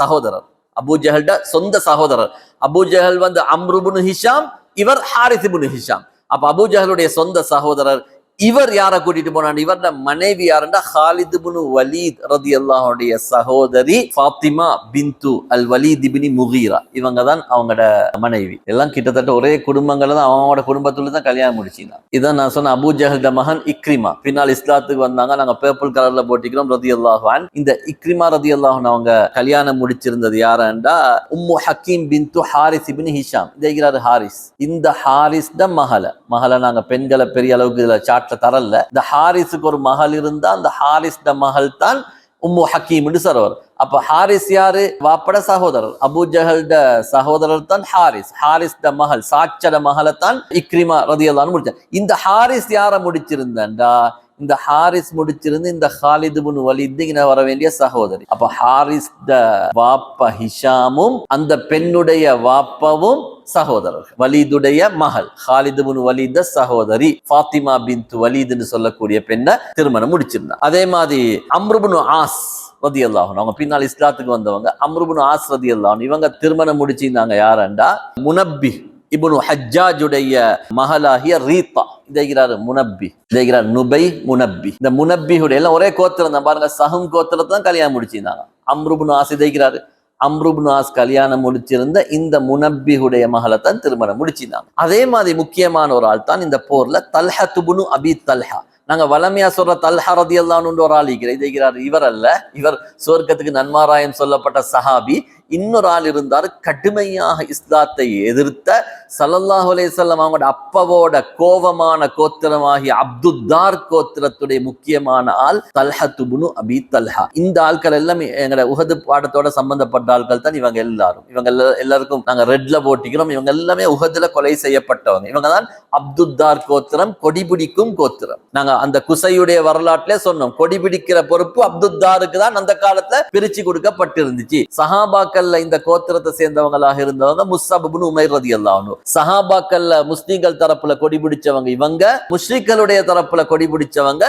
சகோதரர், அபூ ஜஹல்ட சொந்த சகோதரர். அபூ ஜஹல் அம்ரு இப்னு ஹிஷாம், இவர் ஹாரிஸ் இப்னு ஹிஷாம். அப்ப அபூ ஜஹலுடைய சொந்த சகோதரர். இவர் யாரை கூட்டிட்டு போனான், இவரோட மனைவி யாருன்னா ஹாலித் இப்னு வலீத் ரலியல்லாஹு அன்ஹுடைய சகோதரி ஃபாத்திமா பின்து அல் வலீத் இப்னு முகீரா. இவங்க தான் அவங்களோட மனைவி. எல்லாம் கிட்டத்தட்ட ஒரே குடும்பங்களை தான், அவங்களோட குடும்பத்துல தான் கல்யாணம் முடிச்சிருந்தாங்க. இதான் நான் சொன்ன அபூ ஜஹல்ட மகன் இக்ரிமா. பின்னால் இஸ்லாத்துக்கு வந்தாங்க. நாங்க பேர்பிள் கலர்ல போட்டிக்கிறோம் ரலியல்லாஹு அன்ஹு. இந்த இக்ரிமா ரலியல்லாஹு அன்ஹு அவங்க கல்யாணம் முடிச்சிருந்தது யாரண்டா, உம்மு ஹக்கீம் பின்து ஹாரிஸ் இப்னு ஹிஷாம். இதேகிறாரு ஹாரிஸ். இந்த ஹாரிஸ் த மகளை நாங்க பெண்களை பெரிய அளவுக்கு இதுல தரல. இந்த ஹாரிஸுக்கு ஒரு மகள் இருந்தா அந்த ஹாரிஸ் த மகள் தான் உம்மு ஹக்கீம் சரோவர். அப்ப ஹாரிஸ் யாரு, வாப்பட சகோதரர். அபூ ஜஹல்ட சகோதரர் தான் ஹாரிஸ். ஹாரிஸ் த மகள், சாட்சட மகளை தான் இக்ரிமா ரலியல்லாஹு அன்ஹு முடிச்சார். இந்த ஹாரிஸ் யார முடிச்சிருந்தா, இந்த ஹாரிஸ் முடிச்சிருந்து இந்த ஹாலித் இப்னு வலீத் வர வேண்டிய சகோதரி. அப்ப ஹாரிஸ் த வாப்பா ஹிஷாமும் அந்த பெண்ணுடைய வாப்பாவும் சகோதரர்கள். வலீதுடைய மகள் ஹாலித் இப்னு வலீத் சகோதரி ஃபாத்திமா பின்த் வலீத் என்று சொல்லக்கூடிய பெண்ணை திருமணம் முடிச்சிருந்தாங்க. அதே மாதிரி அம்ரு இப்னு ஆஸ் ரலியல்லாஹு அன்ஹு, அவங்க பின்னால் இஸ்லாத்துக்கு வந்தவங்க. அம்ரு இப்னு ஆஸ் ரலியல்லாஹு அன்ஹு இவங்க திருமணம் முடிச்சிருந்தாங்க யாரண்டா, முனப்பி இப்னு ஹஜ்ஜாஜுடைய மகளாகிய ரீத்தா. இதைகிறாரு முனப்பி, இதைகிறார் நுபை முனப்பி. இந்த முனப்பியுடைய எல்லாம் ஒரே கோத்திரம் தான் பாருங்க, சஹம் கோத்திரத்தை தான் கல்யாணம் முடிச்சிருந்தாங்க. அம்ரு இப்னு ஆஸ் இதைகிறாரு. அம்ரு இப்னு ஆஸ் கல்யாணம் முடிச்சிருந்த இந்த முனப்பியுடைய மகளை தான் திருமணம் முடிச்சிருந்தாங்க. அதே மாதிரி முக்கியமான ஒரு ஆள் தான் இந்த போர்ல தல்ஹா இப்னு அபி தல்ஹா. நாங்க வலமையா சொல்ற தல்ஹா ரலியல்லாஹு அன்ஹு ஒரு ஆள் இருக்கிறார். இவர் அல்ல, இவர் சொர்க்கத்துக்கு நன்மாராயம் சொல்லப்பட்ட சஹாபி. இன்னொரு ஆள் இருந்தார், கடுமையாக இஸ்லாத்தை எதிர்த்த ஸல்லல்லாஹு அலைஹி வஸல்லம் அவங்களோட அப்பாவோட கோபமான கோத்திரமாகிய அப்துத்தார் கோத்திரத்துடைய முக்கியமான ஆள் தல்ஹா இப்னு அபி தல்ஹா. இந்த ஆட்கள் எல்லாம் எங்களோட உஹது பாடத்தோட சம்பந்தப்பட்ட ஆட்கள் தான் இவங்க எல்லாரும். இவங்க எல்லாருக்கும் நாங்க ரெட்ல போட்டிக்கிறோம். இவங்க எல்லாமே உஹதுல கொலை செய்யப்பட்டவங்க. இவங்க தான் அப்துத்தார் கோத்திரம், கொடிபிடிக்கும் கோத்திரம். நாங்க அந்த குசையுடைய வரலாற்றிலே சொன்னோம், கொடிபிடிக்கிற பொறுப்பு அப்துத்தாருக்கு தான் அந்த காலத்துல பிரிச்சு கொடுக்கப்பட்டிருந்துச்சு. சஹாபாக்கள்ல இந்த கோத்திரத்தை சேர்ந்தவங்களாக இருந்தவங்க முஸ்அப் இப்னு உமைர் ரலியல்லாஹு அன்ஹு. சஹாபாக்கள்ல முஸ்லிம்கள் தரப்புல கொடி பிடிச்சவங்க இவங்க, முஷ்ரிக்களுடைய தரப்புல கொடி பிடிச்சவங்க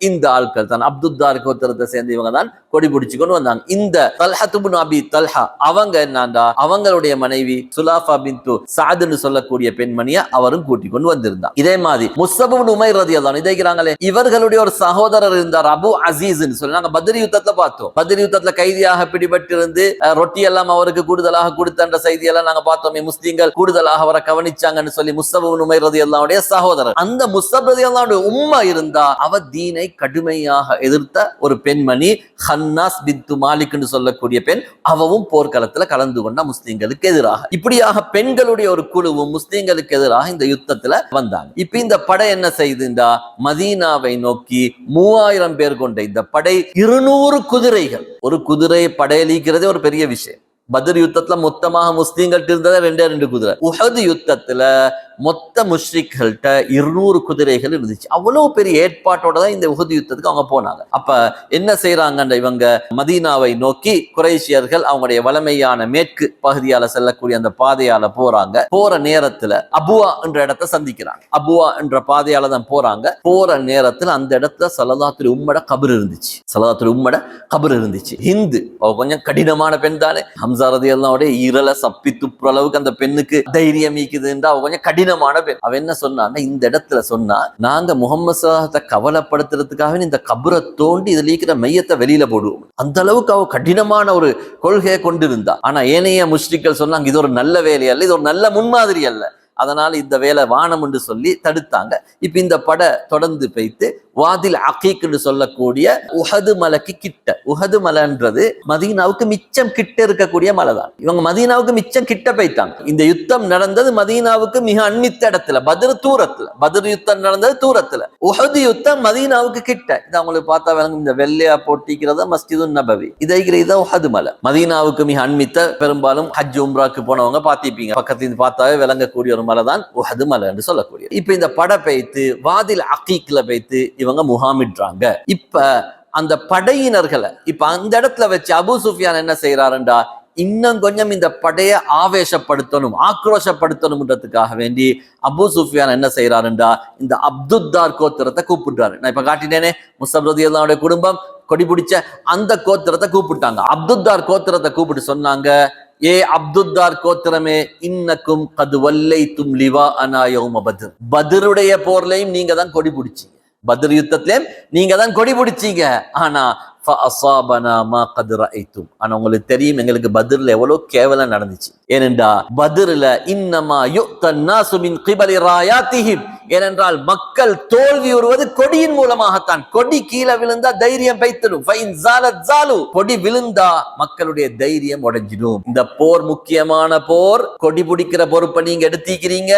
இந்த ஆட்கள் தான். அப்துத்தார் கோத்திரத்தை சேர்ந்து இவங்க தான் கொடி பிடிச்சு கொண்டு வந்தாங்க. இந்த தல்ஹா இப்னு அபி தல்ஹா அவங்க என்னண்டா, அவங்களுடைய மனைவி சுலாஃபா பின்து சாதுன்னு சொல்லக்கூடிய பெண்மணியை அவரும் கூட்டி கொண்டு வந்திருந்தார். இதே மாதிரி முஸ்அப் இப்னு உமைர் ரலியல்லாஹு அன்ஹு இதைக்கிறாங்களே, இவர்களுடைய ஒரு சகோதரர் இருந்தார் அபு அசீஸ்ன்னு சொல்லி. நாங்க பத்ர் யுத்தத்துல பார்த்தோம். பத்ர் யுத்தத்துல கைதியாக பிடிபட்டிருந்து ரொட்டி எல்லாம் அவருக்கு கூடுதலாக கொடுத்த செய்தியெல்லாம் நாங்க பார்த்தோமே. முஸ்லிம்கள் கூடுதலாக அவரை கவனிச்சாங்கன்னு சொல்லி முஸ்அப் இப்னு உமைர் ரலியல்லாஹு அன்ஹுடைய சகோதரர். அந்த முஸ்அப் ரலியல்லாஹு அன்ஹு உம்மா இருந்தா அவ தீனை கடுமையாக எதிர்த்த ஒரு பெண்மணி ஹன்னாஸ் பின்து மாலிக் என்று சொல்லக்கூடிய பெண். அவவும் போர்க்களத்துல கலந்து கொண்ட முஸ்லிம்களுக்கு எதிராக. இப்படியாக பெண்களுடைய ஒரு குழுவும் முஸ்லிம்களுக்கு எதிராக இந்த யுத்தத்துல வந்தாங்க. இப்ப இந்த படை என்ன செய்துண்டா, மதீனாவை நோக்கி 3000 பேர் கொண்ட இந்த படை 200 குதிரைகள். ஒரு குதிரை படையலிக்கிறதே ஒரு பெரிய விஷயம். பத்ர் யுத்தத்துல மொத்தமாக முஸ்லீம்கள்ட்ட இருந்ததை 2 குதிரை. உஹது யுத்தத்துல மொத்த முஷ்ரிக்கள்கிட்ட 200 குதிரைகள் இருந்துச்சு. அவ்வளவு பெரிய ஏற்பாட்டோட தான் இந்த உஹது யுத்தத்துக்கு அவங்க போனாங்க. அப்ப என்ன செய்யறாங்கன்ற இவங்க மதீனாவை நோக்கி குறைஷியர்கள் அவங்களுடைய வளமையான மேற்கு பகுதியால செல்லக்கூடிய அந்த பாதையால போறாங்க. போற நேரத்துல அபுவா என்ற இடத்தை சந்திக்கிறாங்க. அபுவா என்ற பாதையால தான் போறாங்க. போற நேரத்துல அந்த இடத்துல ஸல்லல்லாஹு உம்மட கபர் இருந்துச்சு. ஸல்லல்லாஹு உம்மட கபர் இருந்துச்சு. ஹிந்து அவ கொஞ்சம் கடினமான பெண் தானே. ஹம்ஸா ரலியல்லாஹு அன்ஹு இரல சப்பி துப்புற அளவுக்கு அந்த பெண்ணுக்கு தைரியம் ஈக்குதுன்றா அவ கொஞ்சம் கடினமான பெண். அவ என்ன சொன்னான்னா, இந்த இடத்துல சொன்னா, நாங்க முஹம்மது ஸல்லல்லாஹு கவலைப்படுத்துறதுக்காக இந்த கபரை தோண்டி இதுல இருக்கிற மையத்தை வெளியில போடுவோம். அந்த அளவுக்கு அவ கடினமான ஒரு கொள்கையை கொண்டிருந்தா. ஆனா ஏனைய முஸ்லிம்கள் சொன்னாங்க, இது ஒரு நல்ல வேலை அல்ல, இது ஒரு நல்ல முன்மாதிரி அல்ல, அதனால இந்த வேலை வானம் என்று சொல்லி தடுத்தாங்க. இப்ப இந்த படை தொடர்ந்து போய்த்து வாதில் அகீக் என்று சொல்லக்கூடிய உஹது மலைக்கு கிட்ட, உஹது மலைன்றது மதீனாவுக்கு மிச்சம் கிட்ட இருக்கக்கூடிய மலை தான். இவங்க மதீனாவுக்கு மிச்சம் கிட்ட போய்த்தாங்க. இந்த யுத்தம் நடந்தது மதீனாவுக்கு மிக அண்மித்த இடத்துல, பத்ர் தூரத்துல. பத்ர் யுத்தம் நடந்தது தூரத்துல, உஹது யுத்தம் மதீனாவுக்கு கிட்ட. இது அவங்களுக்கு பார்த்தா விளங்கும். இந்த வெள்ளையா போட்டிக்கிறத மஸ்ஜிது நபவி, இதை உஹது மலை மதீனாவுக்கு மிக அண்மித்த. பெரும்பாலும் ஹஜ் உம்ராக்கு போனவங்க பார்த்திருப்பீங்க, பக்கத்துல பார்த்தாவே விளங்கக்கூடிய ஒரு மலை தான் உஹது மலை என்று சொல்லக்கூடிய. இப்ப இந்த படை பெய்த்து வாதில் அகீக்ல பெய்த்து இவங்க முகாமிடுறாங்க. இப்ப அந்த படையினர்களை இப்ப அந்த இடத்துல வச்சு அபூ சுஃபியான் என்ன செய்யறாருண்டா, இன்னும் கொஞ்சம் இந்த படையை ஆவேசப்படுத்தணும், ஆக்ரோஷப்படுத்தணும்ன்றதுக்காக வேண்டி அபூ சுஃபியான் என்ன செய்யறாருண்டா, இந்த அப்துத்தார் கோத்திரத்தை கூப்பிடுறாரு. நான் இப்ப காட்டினேனே, முஸ்அப் ரலியல்லாஹு அன்ஹு குடும்பம் கொடி பிடிச்ச அந்த கோத்திரத்தை கூப்பிட்டாங்க. அப்துத்தார் கோத்திரத்தை கூப்பிட்டு சொன்னாங்க, ஏ அப்துத்தார் கோத்திரமே, இன்னக்கும் கது வல்லைத்தும் லிவா அனா யௌம பத்ர். பத்ருடைய போர்லையும் நீங்க தான் கொடி பிடிச்சீங்க, பத்ர் யுத்தத்திலையும் நீங்க தான் கொடி பிடிச்சீங்க. ஆனா ஆனா உங்களுக்கு தெரியும் எங்களுக்கு பத்ர்ல எவ்வளவு கேவலம் நடந்துச்சு. ஏனென்றா பத்ர்ல இன்னமா யுக்தன் நாசு மின் கிபலி ராயாத்திஹிம், ஏனென்றால் மக்கள் தோல்வி உறுவது கொடியின் மூலமாகத்தான். கொடி கீழே விழுந்தா தைரியம் பைத்திடும். கொடி விழுந்தா மக்களுடைய தைரியம் உடைஞ்சிடும். இந்த போர் முக்கியமான போர். கொடி பிடிக்கிற பொறுப்பை நீங்க எடுத்திக்கிறீங்க.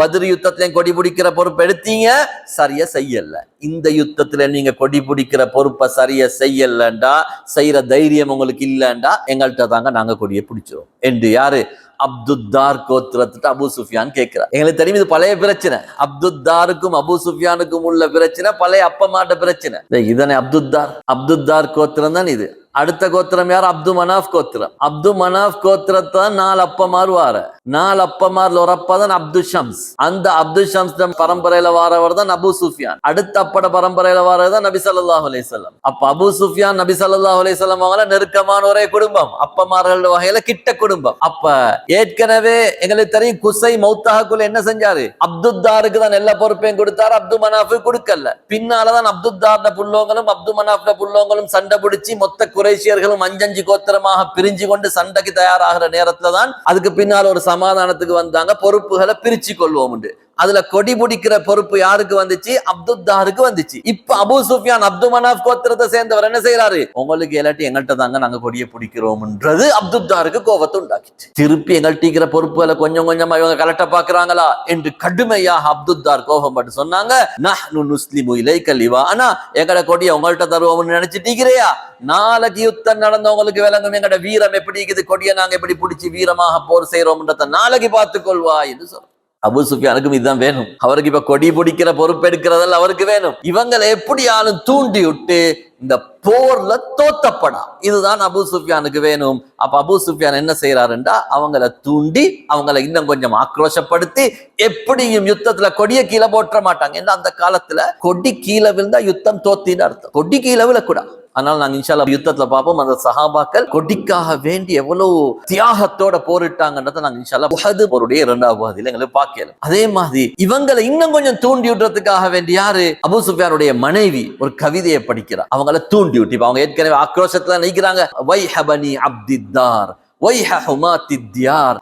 பத்ர் யுத்தத்திலையும் கொடி பிடிக்கிற பொறுப்பை எடுத்தீங்க, சரியா செய்யல. இந்த யுத்தத்துல நீங்க கொடி பிடிக்கிற பொறுப்பை சரியா செய்யலண்டா, செய்யற தைரியம் உங்களுக்கு இல்லண்டா, எங்கள்கிட்ட தாங்க நாங்க கொடியை பிடிச்சோம் என்று யாரு அப்துத்தார் கோத்திரத்துட்டு அபூ சுஃபியான் கேட்கிறார். எங்களுக்கு தெரியும் இது பழைய பிரச்சனை. அப்துத்தாருக்கும் அபூ சுஃபியானுக்கும் உள்ள பிரச்சனை பழைய அப்பமாட்ட பிரச்சனை. இதனை அப்துத்தார் கோத்திரம் தான் இது. அடுத்த கோத்திரம் யார்? அப்து மனாஃப் கோத்திரம். அப்து மனாஃப் கோத்திரத்தான் 4 அப்பமார் வார. 4 அப்பமார்ல ஒரு அப்பா தான் அப்து ஷம்ஸ். அந்த அப்து ஷம்ஸ் பரம்பரையில வாரவர் தான் அபூ சுஃபியான். அடுத்த அப்பட பரம்பரையில வாரதான் நபி ஸல்லல்லாஹு அலைஹி வஸல்லம். அப்ப அபூ சுஃபியான் நபி ஸல்லல்லாஹு அலைஹி வஸல்லம் அவங்கள நெருக்கமான ஒரே குடும்பம், அப்பமார்கள் வகையில கிட்ட குடும்பம். அப்ப ஏற்கனவே எங்களுக்கு தெரியும், குசை மௌத்தாக்குள்ள என்ன செஞ்சாரு? அப்துத்தாருக்கு தான் எல்லா பொறுப்பையும் கொடுத்தாரு, அப்து மனாஃபு கொடுக்கல. பின்னாலதான் அப்துத்தார்ட புள்ளோங்களும் அப்து மனாஃப்ட புள்ளோங்களும் சண்டை பிடிச்சி மொத்த குறைஷியர்களும் 5 கோத்திரமாக பிரிஞ்சு கொண்டு சண்டைக்கு தயாராகிற நேரத்துல தான் அதுக்கு பின்னால் ஒரு சமாதானத்துக்கு வந்தாங்க. பொறுப்புகளை பிரிச்சு கொள்வோம். அதுல கொடி பிடிக்கிற பொறுப்பு யாருக்கு வந்துச்சு? அப்துத்தாருக்கு வந்துச்சு. இப்ப அபூ சுஃபியான் அப்து மனாஃப் கோத்திரத்தை சேர்ந்தவர் என்ன செய்யறாரு? உங்களுக்கு இல்லாட்டி எங்கள்கிட்ட தாங்க நாங்க கொடியை பிடிக்கிறோம்ன்றது அப்துத்தாருக்கு கோபத்தை உண்டாக்கிச்சு. திருப்பி எங்கள்கிட்ட பொறுப்புகளை கொஞ்சம் கொஞ்சமா இவங்க கலட்ட பாக்குறாங்களா என்று கடுமையாக அப்துத்தார் கோபம் பட்டு சொன்னாங்க, நஹ்னு நுஸ்லிமு இலைக லிவானா, எங்கட கொடியை உங்கள்கிட்ட தருவோம்னு நினைச்சிட்டீங்கறியா? நாளைக்கு யுத்தம் நடந்தவங்களுக்கு விளங்கும் எங்கட வீரம் எப்படி இருக்குது, கொடியை நாங்க எப்படி பிடிச்சி வீரமாக போர் செய்யறோம்ன்றத நாளைக்கு பார்த்துக் கொள்வா என்று சொல்றோம். அபூ சுஃபியானுக்கும் இதுதான் வேணும். அவருக்கு இப்ப கொடி பிடிக்கிற பொறுப்பு எடுக்கிறதெல்லாம் அவருக்கு வேணும். இவங்களை எப்படியாலும் தூண்டி விட்டு இந்த போர்ல தோத்தப்படா, இதுதான் அபூ சுஃபியானுக்கு வேணும். அப்ப அபூ சுஃபியான் என்ன செய்யறாருண்டா, அவங்களை தூண்டி அவங்களை இன்னும் கொஞ்சம் ஆக்ரோஷப்படுத்தி எப்படியும் யுத்தத்துல கொடிய கீழே போற்ற மாட்டாங்க. ஏன்னா அந்த காலத்துல கொடி கீழே விழுந்தா யுத்தம் தோத்தின்னு அர்த்தம். கொடி கீழே விழக்கூடாது. அதனால நாங்க இன்ஷா அல்லாஹ் யுத்தத்துல பார்ப்போம். அந்த சஹாபாக்கள் கொடிக்காக வேண்டி எவ்வளவு தியாகத்தோட போரிட்டாங்கன்றத நாங்க இன்ஷா அல்லாஹ் உஹது போருடைய 2வது பகுதியில எங்களுக்கு பார்க்கலாம். அதே மாதிரி இவங்களை இன்னும் கொஞ்சம் தூண்டி விடுறதுக்காக வேண்டி யாரு? அபூ சுஃபியானுடைய மனைவி ஒரு கவிதையை படிக்கிறார். அவங்களை தூண்டி விட்டு, அவங்க ஏற்கனவே ஆக்ரோஷத்துல நிற்கிறாங்க. வைஹபனி அப்தித்தார்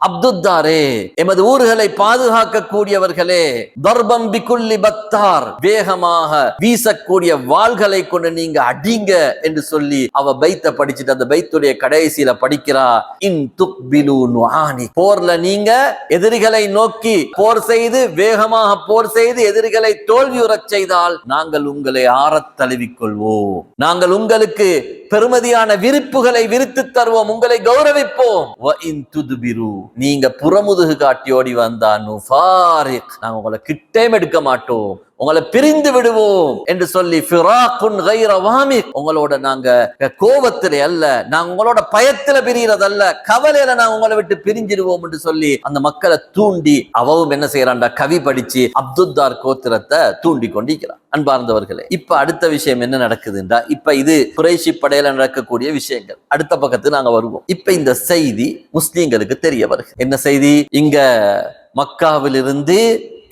அப்துத்தாரே, எமது ஊர்களை பாதுகாக்க கூடியவர்களே, தர்பம் பிகுல்லி பத்தார், வேகமாக வீசக்கூடிய வாள்களை கொண்டு நீங்க அடிங்க என்று சொல்லி அவ பைத்த படிச்சுட்டு அந்த பைத்துடைய கடைசியில படிக்கிறா, இன் துக்பிலு நுஆனி, போர்ல நீங்க எதிரிகளை நோக்கி போர் செய்து வேகமாக போர் செய்து எதிரிகளை தோல்வியுறச் செய்தால் நாங்கள் உங்களை ஆறத் தழுவிக் கொள்வோம், நாங்கள் உங்களுக்கு பெருமதியான விரிப்புகளை விரித்து தருவோம், உங்களை கௌரவிப்போம். விடுவோம், வ இன் துத்பிரு, நீங்க புறமுதுகு காட்டி ஓடி வந்தா நுஃபாரிக், நாங்க உங்களை கிட்டே எடுக்க மாட்டோம், உங்களை பிரிந்து விடுவோம் என்று சொல்லி, ஃபிராகுன் கைர வாமிக், உங்களோட நாங்க கோபத்திலே அல்ல, நாங்க உங்களோட பயத்துல பிரியறதல்ல, கவலையில நாங்க உங்களை விட்டு பிரிஞ்சிடுவோம் என்று சொல்லி அந்த மக்களை தூண்டி, அவவும் என்ன செய்யறான்டா, கவி படிச்சு அப்துத்தார் கோத்திரத்தை தூண்டி கொண்டிருக்கிறான். அன்பார்ந்தவர்களே, இப்ப அடுத்த விஷயம் என்ன நடக்குதுன்றா, இப்ப இது குறைஷி படையில நடக்கக்கூடிய விஷயங்கள். அடுத்த பக்கத்துக்கு நாங்க வருவோம். இப்ப இந்த செய்தி முஸ்லிம்களுக்கு தெரிய வருது. என்ன செய்தி? இங்க மக்காவிலிருந்து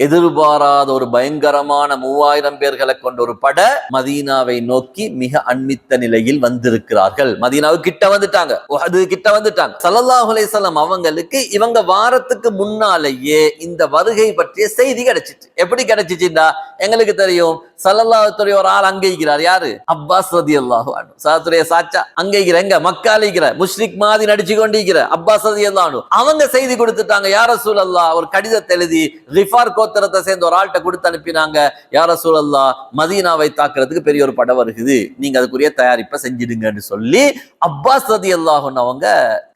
எதிர்பாராத ஒரு பயங்கரமான 3000 பேர்களை கொண்ட ஒரு படை மதீனாவை நோக்கி மிக அண்மித்த நிலையில் வந்திருக்கிறார்கள். மதீனாவுக்கு கிட்ட வந்துட்டாங்க, உஹது கிட்ட வந்துட்டாங்க. ஸல்லல்லாஹு அலைஹி வஸல்லம் அவங்களுக்கு இவங்க வாரத்துக்கு முன்னாலேயே இந்த வருகை பற்றிய செய்தி கிடைச்சிச்சு. எப்படி கிடைச்சிச்சுடா, எங்களுக்கு தெரியும், ஸல்லல்லாஹு அலைஹி ஒரு ஆள் அங்கே இருக்கிறார். யாரு? அப்பாஸ் ரலியல்லாஹு அன்ஹு, சாத்துடைய சாச்சா அங்கே இருக்கிற, எங்க மக்கால இருக்கிற முஷ்ரிக் மாதிரி நடிச்சு கொண்டிருக்கிற அப்பாஸ் ரலியல்லாஹு அன்ஹு அவங்க செய்தி கொடுத்துட்டாங்க. யா ரசூலல்லாஹ், ஒரு கடிதத்தை எழுதி கிஃபார் கோத்திரத்தை சேர்ந்த ஒரு ஆள்கிட்ட கொடுத்து அனுப்பினாங்க. யா ரசூலல்லாஹ், மதீனாவை தாக்குறதுக்கு பெரிய ஒரு படை வருகுது, நீங்க அதுக்குரிய தயாரிப்பை செஞ்சிடுங்கன்னு சொல்லி அப்பாஸ் ரலியல்லாஹு அன்ஹு அவங்க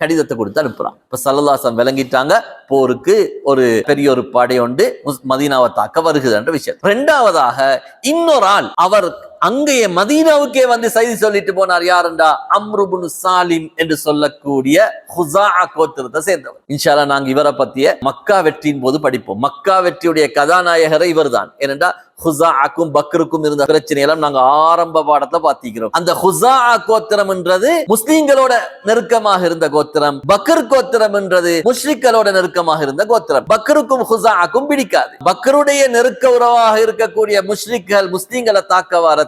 கடிதத்தை கொடுத்து அனுப்புறாங்க. இப்ப ஸல்லல்லாஹு அலைஹி வஸல்லம் விளங்கிட்டாங்க, போருக்கு ஒரு பெரிய ஒரு படை ஒன்று மதீனாவை தாக்க வருகுது என்ற விஷயம். இரண்டாவதாக இன்னொரு ஆள், அவர் அங்கேயே மதீனாவுக்கே வந்து செய்தி சொல்லிட்டு போனார். யாருண்டா? அம்ரு இப்னு சாலிம் என்று சொல்லக்கூடிய ஹுஸாஅ கோத்திரத்தை சேர்ந்தவர். இன்ஷா அல்லாஹ் நாங்க இவரை பத்திய மக்கா வெற்றியின் போது படிப்போம். மக்கா வெற்றியுடைய கதாநாயகரை இவர்தான். ஏனென்றா ஹுஸாஅக்கும் பக்ருக்கும் இருந்த பிரச்சனையெல்லாம் நாங்க ஆரம்ப பாடத்துல பாத்திக்கிறோம். அந்த ஹுஸாஅ கோத்திரம் என்றது முஸ்லிம்களோட நெருக்கமாக இருந்த கோத்திரம், பக்ர் கோத்திரம் என்றது முஷ்ரிக்களோட நெருக்கமாக இருந்த கோத்திரம். பக்ருக்கும் ஹுஸாஅக்கும் பிடிக்காது. பக்ருடைய நெருக்க உறவாக இருக்கக்கூடிய முஷ்ரிக்கள் முஸ்லிம்களை தாக்க வரத்த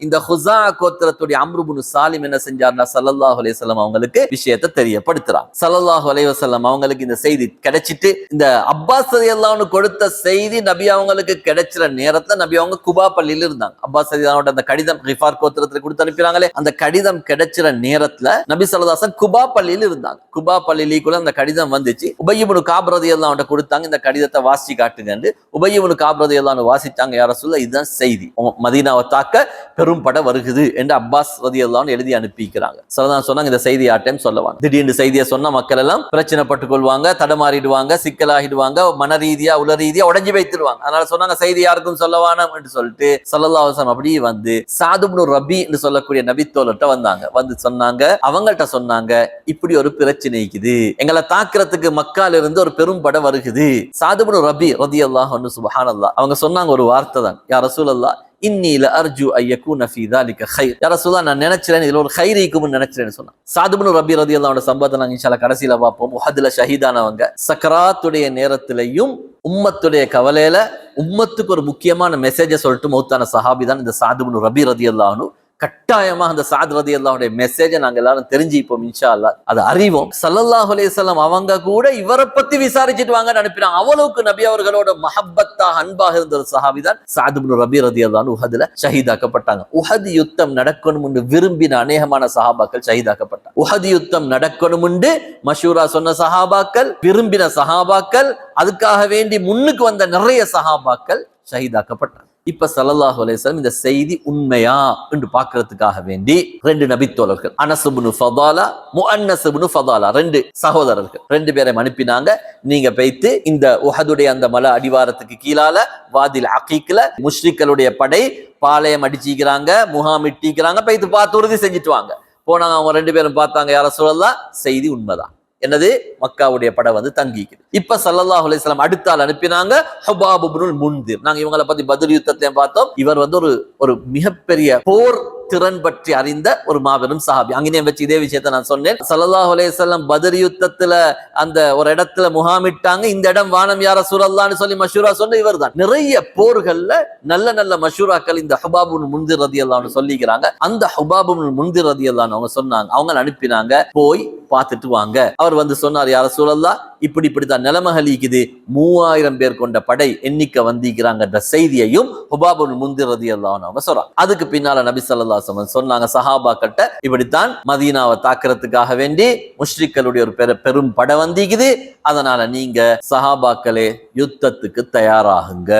இந்த ஹுஸாஅ கோத்திரத்துடைய அம்ரு இப்னு சாலிம் என்ன செஞ்சார்னா, ஸல்லல்லாஹு அலைஹி வஸல்லம் அவங்களுக்கு விஷயத்தை தெரியப்படுத்துறாங்க. ஸல்லல்லாஹு அலைஹி வஸல்லம் அவங்களுக்கு இந்த செய்தி கிடைச்சிட்டு, இந்த அப்பாஸ் ரலியல்லாஹு அன்ஹு கொடுத்த செய்தி நபி அவங்களுக்கு கிடைச்சிற நேரத்துல நபி அவங்க குபா பள்ளியில இருந்தாங்க. அப்பாஸ் ரலியல்லாஹு அந்த கடிதம் கிஃபார் கோத்திரத்துக்கு கொடுத்து அனுப்பினாங்களே, அந்த கடிதம் கிடைச்சிற நேரத்துல நபி ஸல்லல்லாஹு அலைஹி வஸல்லம் குபா பள்ளியில இருந்தாங்க. குபா பள்ளியில அந்த கடிதம் வந்துச்சு. உபய் இப்னு கஅப் ரலியல்லாஹு அன்ஹு கொடுத்தாங்க, இந்த கடிதத்தை வாசி காட்டுங்கன்னு. உபய் இப்னு கஅப் ரலியல்லாஹு அன்ஹு வாசிட்டாங்க. யா ரசூலல்லாஹ், இதுதான் செய்தி, மதீனாவை தாக்க பெரும் படை வருகுது என்று அப்பாஸ் ரலியல்லாஹு அன்ஹு எழுதி அனுப்பிக்கிறாங்க. ஸல்லல்லாஹு சொன்னாங்க, இந்த செய்தி யார்ட்டையும் சொல்லவாங்க. திடீர்னு செய்தியை சொன்னா மக்கள் எல்லாம் பிரச்சனை பட்டுக் கொள்வாங்க, தடமாறிடுவாங்க, சிக்கலாகிடுவாங்க, மன ரீதியா உள ரீதியா உடைஞ்சு வைத்துடுவாங்க. அதனால சொன்னாங்க, செய்தி யாருக்கும் சொல்லவானம் என்று சொல்லிட்டு ஸல்லல்லாஹு அலைஹி வஸல்லம் அப்படியே வந்து சாத் இப்னு ரபி என்று சொல்லக்கூடிய நபித்தோழர்ட்ட வந்தாங்க. வந்து சொன்னாங்க, அவங்கள்ட்ட சொன்னாங்க, இப்படி ஒரு பிரச்சனை இருக்குது, எங்களை தாக்குறதுக்கு மக்கால இருந்து ஒரு பெரும் படை வருகுது. சாத் இப்னு ரபி ரலியல்லாஹு அன்ஹு, சுப்ஹானல்லாஹ், அவங்க சொன்னாங்க ஒரு வார்த்தை தான், யா ரசூலல்லாஹ், இன்னி லஅர்ஜு அய்யகுன ஃபீ ذلك خير, யா ரசூலல்லாஹ், நான் நினைச்சேன் இதுல ஒரு கைர் இருக்கும்னு நினைச்சேன்னு சொன்னாங்க. சாத் இப்னு ரபி ரலியல்லாஹு அன்ஹு சம்பவத்தை நாங்க இன்ஷா அல்லாஹ் கடைசில பார்ப்போம். உஹதுல ஷஹீதானவங்க சக்கராத்துடைய நேரத்திலையும் உம்மத்துடைய கவலையில உம்மத்துக்கு ஒரு முக்கியமான மெசேஜை சொல்லிட்டு மௌத்தான சஹாபி தான் இந்த சாத் இப்னு ரபி ரலியல்லாஹு அன்ஹு. கட்டாயமா அந்த சாத் ரலியல்லாஹுடைய மெசேஜை நாங்க எல்லாரும் தெரிஞ்சுப்போம், இன்ஷா அல்லாஹ் அதை அறிவோம். ஸல்லல்லாஹு அலைஹி வஸல்லம் அவங்க கூட இவரை பத்தி விசாரிச்சுட்டு வாங்கன்னு அனுப்பினாங்க. அவ்வளவுக்கு நபி அவர்களோட மஹப்பத்தாக அன்பாக இருந்த ஒரு சஹாபி தான் சாத் இப்னு ரபி ரலியல்லாஹு அன்ஹு. உஹதுல ஷஹீதாக்கப்பட்டாங்க. உஹது யுத்தம் நடக்கணும் என்று விரும்பின அநேகமான சஹாபாக்கள் ஷஹீதாக்கப்பட்டாங்க. உஹது யுத்தம் நடக்கணும் என்று மஷூரா சொன்ன சஹாபாக்கள், விரும்பின சஹாபாக்கள், அதுக்காக வேண்டி முன்னுக்கு வந்த நிறைய சஹாபாக்கள் ஷஹீதாக்கப்பட்டாங்க. இப்ப ஸல்லல்லாஹு அலைஹி வஸல்லம் இந்த செய்தி உண்மையா என்று பார்க்கிறதுக்காக வேண்டி ரெண்டு நபித்தோழர்கள், அனஸ் இப்னு ஃபதாலா, முஅன்னஸ் இப்னு ஃபதாலா, ரெண்டு சகோதரர்கள், ரெண்டு பேரை அனுப்பினாங்க. நீங்க போய்த்து இந்த உஹதுடைய அந்த மலை அடிவாரத்துக்கு கீழால வாதில் அகீக்ல முஷ்ரிக்களுடைய படை பாளையம் அடிச்சிக்கிறாங்க, முகாமிட்டிக்கிறாங்க, போய்த்து பார்த்து உறுதி செஞ்சுட்டு வாங்க. போனாங்க. அவங்க ரெண்டு பேரும் பார்த்தாங்க, யா ரசூலல்லாஹ், செய்தி உண்மைதான். என்னது? மக்காவுடைய படை வந்து தங்கிக்குது. இப்ப ஸல்லல்லாஹு அலைஹி வஸல்லம் அடுத்தால் அனுப்பினாங்க ஹுபாப் இப்னுல் முன்திர். நாங்க இவங்களை பத்தி பத்ர் யுத்தத்தையும் பார்த்தோம். இவர் வந்து ஒரு மிகப்பெரிய போர் திறன் பற்றி அறிந்த ஒரு மாபெரும் சஹாபி. அங்கேயும் வச்சு இதே விஷயத்தை நான் சொன்னேன். ஸல்லல்லாஹு அலைஹி வஸல்லம் பத்ர் யுத்தத்துல அந்த ஒரு இடத்துல முகாமிட்டாங்க. இந்த இடம் வானம் யா ரசூலல்லாஹ்னு சொல்லி மஷூரா சொன்ன இவர் தான். நிறைய போர்கள்ல நல்ல நல்ல மஷூராக்கள் இந்த ஹுபாப் இப்னு முன்திர் ரலியல்லாஹு அன்ஹு சொல்லிக்கிறாங்க. அந்த ஹுபாப் இப்னு முன்திர் ரலியல்லாஹு அன்ஹு அவங்க சொன்னாங்க, அவங்க அனுப்பினாங்க, போய் பார்த்துட்டு வாங்க. அவர் வந்து சொன்னார், யா ரசூலல்லாஹ், இப்படித்தான் நிலைமைகள் இருக்குது, 3000 பேர் கொண்ட படை எண்ணிக்கை வந்திருக்கிறாங்கன்ற செய்தியையும் ஹுபாப் இப்னு முன்திர் ரலியல்லாஹு அன்ஹு அவங்க சொல்றாங்க. அதுக்கு பின்னால நபி ஸல்லல்லாஹு அலைஹி வஸல்லம் சொன்னாங்க சஹாபாக்கிட்ட, இப்படித்தான் மதீனாவை தாக்குறதுக்காக வேண்டி முஷ்ரிக்களுடைய ஒரு பெரும் படை வந்திருக்குது, அதனால நீங்க சஹாபாக்களே யுத்தத்துக்கு தயாராகுங்க,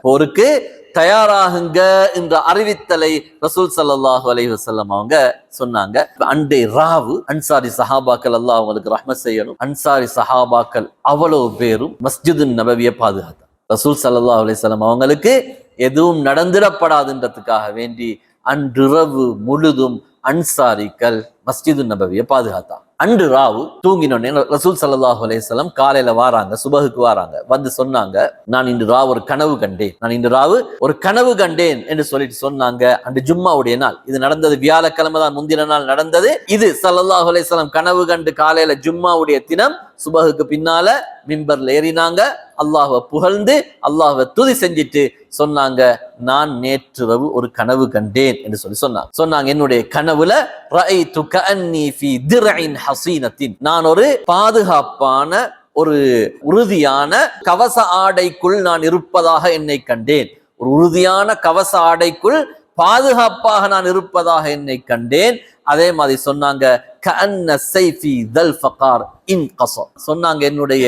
போருக்கு தயாராகுங்க என்ற அறிவித்தலை ரசூல் ஸல்லல்லாஹு அலைஹி வஸல்லம் அவங்க சொன்னாங்க. அண்டே ராவு அன்சாரி சஹாபாக்கள், அல்லாஹ் அவங்களுக்கு ரஹ்மத் செய்யணும், அன்சாரி சஹாபாக்கள் அவ்வளவு பேரும் மஸ்ஜிது நபவியை பாதுகாத்தார். ரசூல் ஸல்லல்லாஹு அலைஹி வஸல்லம் அவங்களுக்கு எதுவும் நடந்திடப்படாதுன்றதுக்காக வேண்டி அன்றிரவு முழுதும் அன்சாரிகள் மஸ்ஜிது நபவியை பாதுகாத்தார். அன்று ராவு தூங்கினோடனே ரசூல் ஸல்லல்லாஹு அலைஹி வஸல்லம் காலையில வாராங்க, சுபஹுக்கு வாராங்க, வந்து சொன்னாங்க, நான் இன்று ராவு ஒரு கனவு கண்டேன், நான் இன்று ராவு ஒரு கனவு கண்டேன் என்று சொல்லிட்டு சொன்னாங்க. அன்று ஜும்மாவுடைய நாள், இது நடந்தது வியாழக்கிழமை தான், முந்தின நாள் நடந்தது இது. ஸல்லல்லாஹு அலைஹி வஸல்லம் கனவு கண்டு காலையில ஜும்மாவுடைய தினம் சுபஹுக்கு பின்னால மிம்பர்ல ஏறினாங்க, அல்லாஹ்வை புகழ்ந்து அல்லாஹ்வை துதி செஞ்சிட்டு சொன்னாங்க, நான் நேற்றிரவு ஒரு கனவு கண்டேன் என்று சொன்னாங்க. என்னுடைய கனவுல ரஅய்து கஅன்னி ஃபீ திர்இன் ஹஸீனத்தின், நான் ஒரு பாதுகாப்பான ஒரு உறுதியான கவச ஆடைக்குள் நான் இருப்பதாக என்னை கண்டேன். ஒரு உறுதியான கவச ஆடைக்குள் பாதுகாப்பாக நான் இருப்பதாக என்னை கண்டேன். அதே மாதிரி சொன்னாங்க, கஅன்ன ஸைஃபி தல் ஃபகார் இன் கஸ, சொன்னாங்க என்னுடைய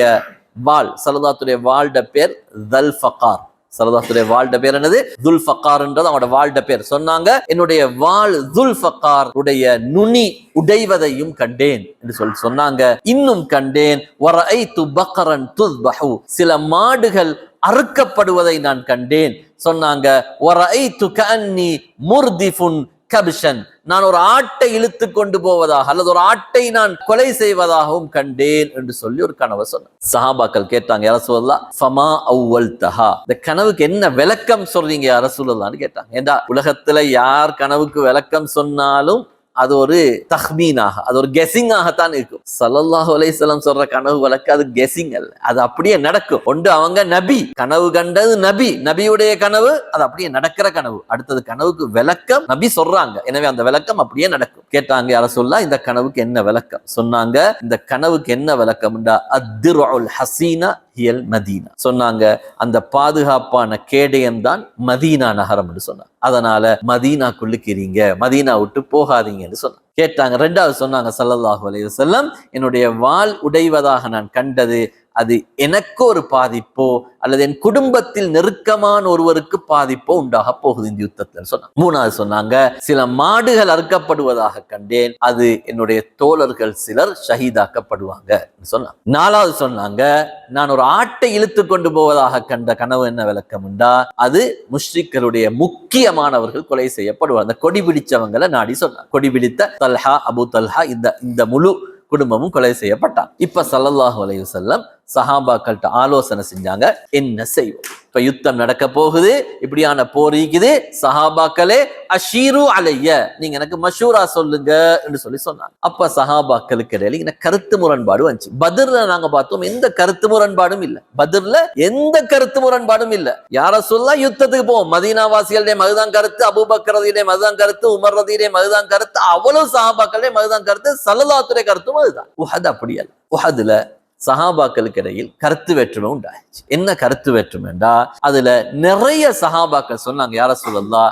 வாள், ஸல்லல்லாஹுடைய வாள்ட பேர் தல் ஃபகார், ஸல்லல்லாஹுடைய வாள்ட பேர் என்னது? துல் ஃபகார்ன்றது அவனோட வாள்ட பேர். சொன்னாங்க என்னுடைய வாள் துல் ஃபகார் உடைய நுனி உடைவதையும் கண்டேன் என்று சொன்னாங்க. இன்னும் கண்டேன், வரஐது பக்ரன் துஸ்பஹு, சில மாடுகள் அறுக்கப்படுவதை நான் கண்டேன். சொன்னாங்க, வரஐது கஅன்னி முர்திஃபுன் கப்ஷன், நான் ஒரு ஆட்டை இழுத்து கொண்டு போவதாக அல்லது ஒரு ஆட்டை நான் கொலை செய்வதாகவும் கண்டேன் என்று சொல்லி ஒரு கனவை சொன்னார். சஹாபாக்கள் கேட்டாங்க, யா ரசூலல்லாஹ் ஃபமா அவ்வல்தஹா, இந்த கனவுக்கு என்ன விளக்கம் சொல்றீங்க யா ரசூலல்லாஹ்னு கேட்டாங்க. ஏண்டா உலகத்துல யார் கனவுக்கு விளக்கம் சொன்னாலும் அது ஒரு தஹ்மீனாக, அது ஒரு கெஸிங்காகத்தான் இருக்கும். ஸல்லல்லாஹு அலைஹி வஸல்லம் சொல்ற கனவு வழக்கு அது கெஸிங் அல்ல, அது அப்படியே நடக்கும். ஒன்று அவங்க நபி, கனவு கண்டது நபி, நபியுடைய கனவு அது அப்படியே நடக்கிற கனவு. அடுத்தது கனவுக்கு விளக்கம் நபி சொல்றாங்க, எனவே அந்த விளக்கம் அப்படியே நடக்கும். கேட்டாங்க, யா ரசூலல்லாஹ் இந்த கனவுக்கு என்ன விளக்கம்? சொன்னாங்க, இந்த கனவுக்கு என்ன விளக்கம்டா அத்திருல் ஹசீனா ஹியல் மதீனா, சொன்னாங்க அந்த பாதுகாப்பான கேடயம் தான் மதீனா நகரம் என்று சொன்னாங்க. அதனால மதீனாக்குள்ளுக்கிறீங்க, மதீனா விட்டு போகாதீங்கன்னு சொன்னாங்க. கேட்டாங்க, ரெண்டாவது சொன்னாங்க ஸல்லல்லாஹு அலைஹி வஸல்லம், என்னுடைய வாள் உடைவதாக நான் கண்டது அது எனக்கு ஒரு பாதிப்போ அல்லது என் குடும்பத்தில் நெருக்கமான ஒருவருக்கு பாதிப்போ உண்டாக போகுது இந்த யுத்தத்தில் சொன்னாங்க. மூணாவது சொன்னாங்க, சில மாடுகள் அறுக்கப்படுவதாக கண்டேன், அது என்னுடைய தோழர்கள் சிலர் ஷஹீதாக்கப்படுவாங்க சொன்னாங்க. நாலாவது சொன்னாங்க, நான் ஒரு ஆட்டை இழுத்து கொண்டு போவதாக கண்ட கனவு என்ன விளக்கம் உண்டா, அது முஷ்ரிக்களுடைய முக்கியமானவர்கள் கொலை செய்யப்படுவார், அந்த கொடி பிடிச்சவங்களை நாடி சொன்னாங்க. கொடி பிடித்த தல்ஹா, அபு தல்ஹா, இந்த முழு குடும்பமும் கொலை செய்யப்பட்டான். இப்ப ஸல்லல்லாஹு அலைஹி வஸல்லம் சஹாபாக்கள்கிட்ட ஆலோசனை செஞ்சாங்க, என்ன செய்வோம்? இப்ப யுத்தம் நடக்க போகுது, இப்படியான போர் இருக்குது, சஹாபாக்களே அஷீரு அலைய, நீங்க எனக்கு மஷூரா சொல்லுங்க என்று சொன்னாங்க. அப்ப சஹாபாக்களுக்கு இடையில இந்த கருத்து முரண்பாடு வந்துச்சு. பத்ர்ல நாங்க பார்த்தோம், எந்த கருத்து முரண்பாடும் இல்ல. பத்ர்ல எந்த கருத்து முரண்பாடும் இல்ல. யா ரசூலுல்லாஹ் யுத்தத்துக்கு போவோம், மதீனாவாசிகளுடைய மதுதான் கருத்து, அபூபக்கர் ரலியல்லாஹு மதுதான் கருத்து, உமர் ரலியல்லாஹு மதுதான் கருத்து, அவ்வளவு சஹாபாக்களுடைய மதுதான் கருத்து, ஸல்லல்லாஹு கருத்தும் அதுதான். உஹத் அப்படி அல்ல. உஹதுல சஹாபாக்களுக்கு இடையில் கருத்து வேற்றுமை உண்டாயிடுச்சு. என்ன கருத்து வேற்றுமைண்டா, அதுல நிறைய சஹாபாக்கள் சொன்னாங்க, யா ரசூலல்லாஹ்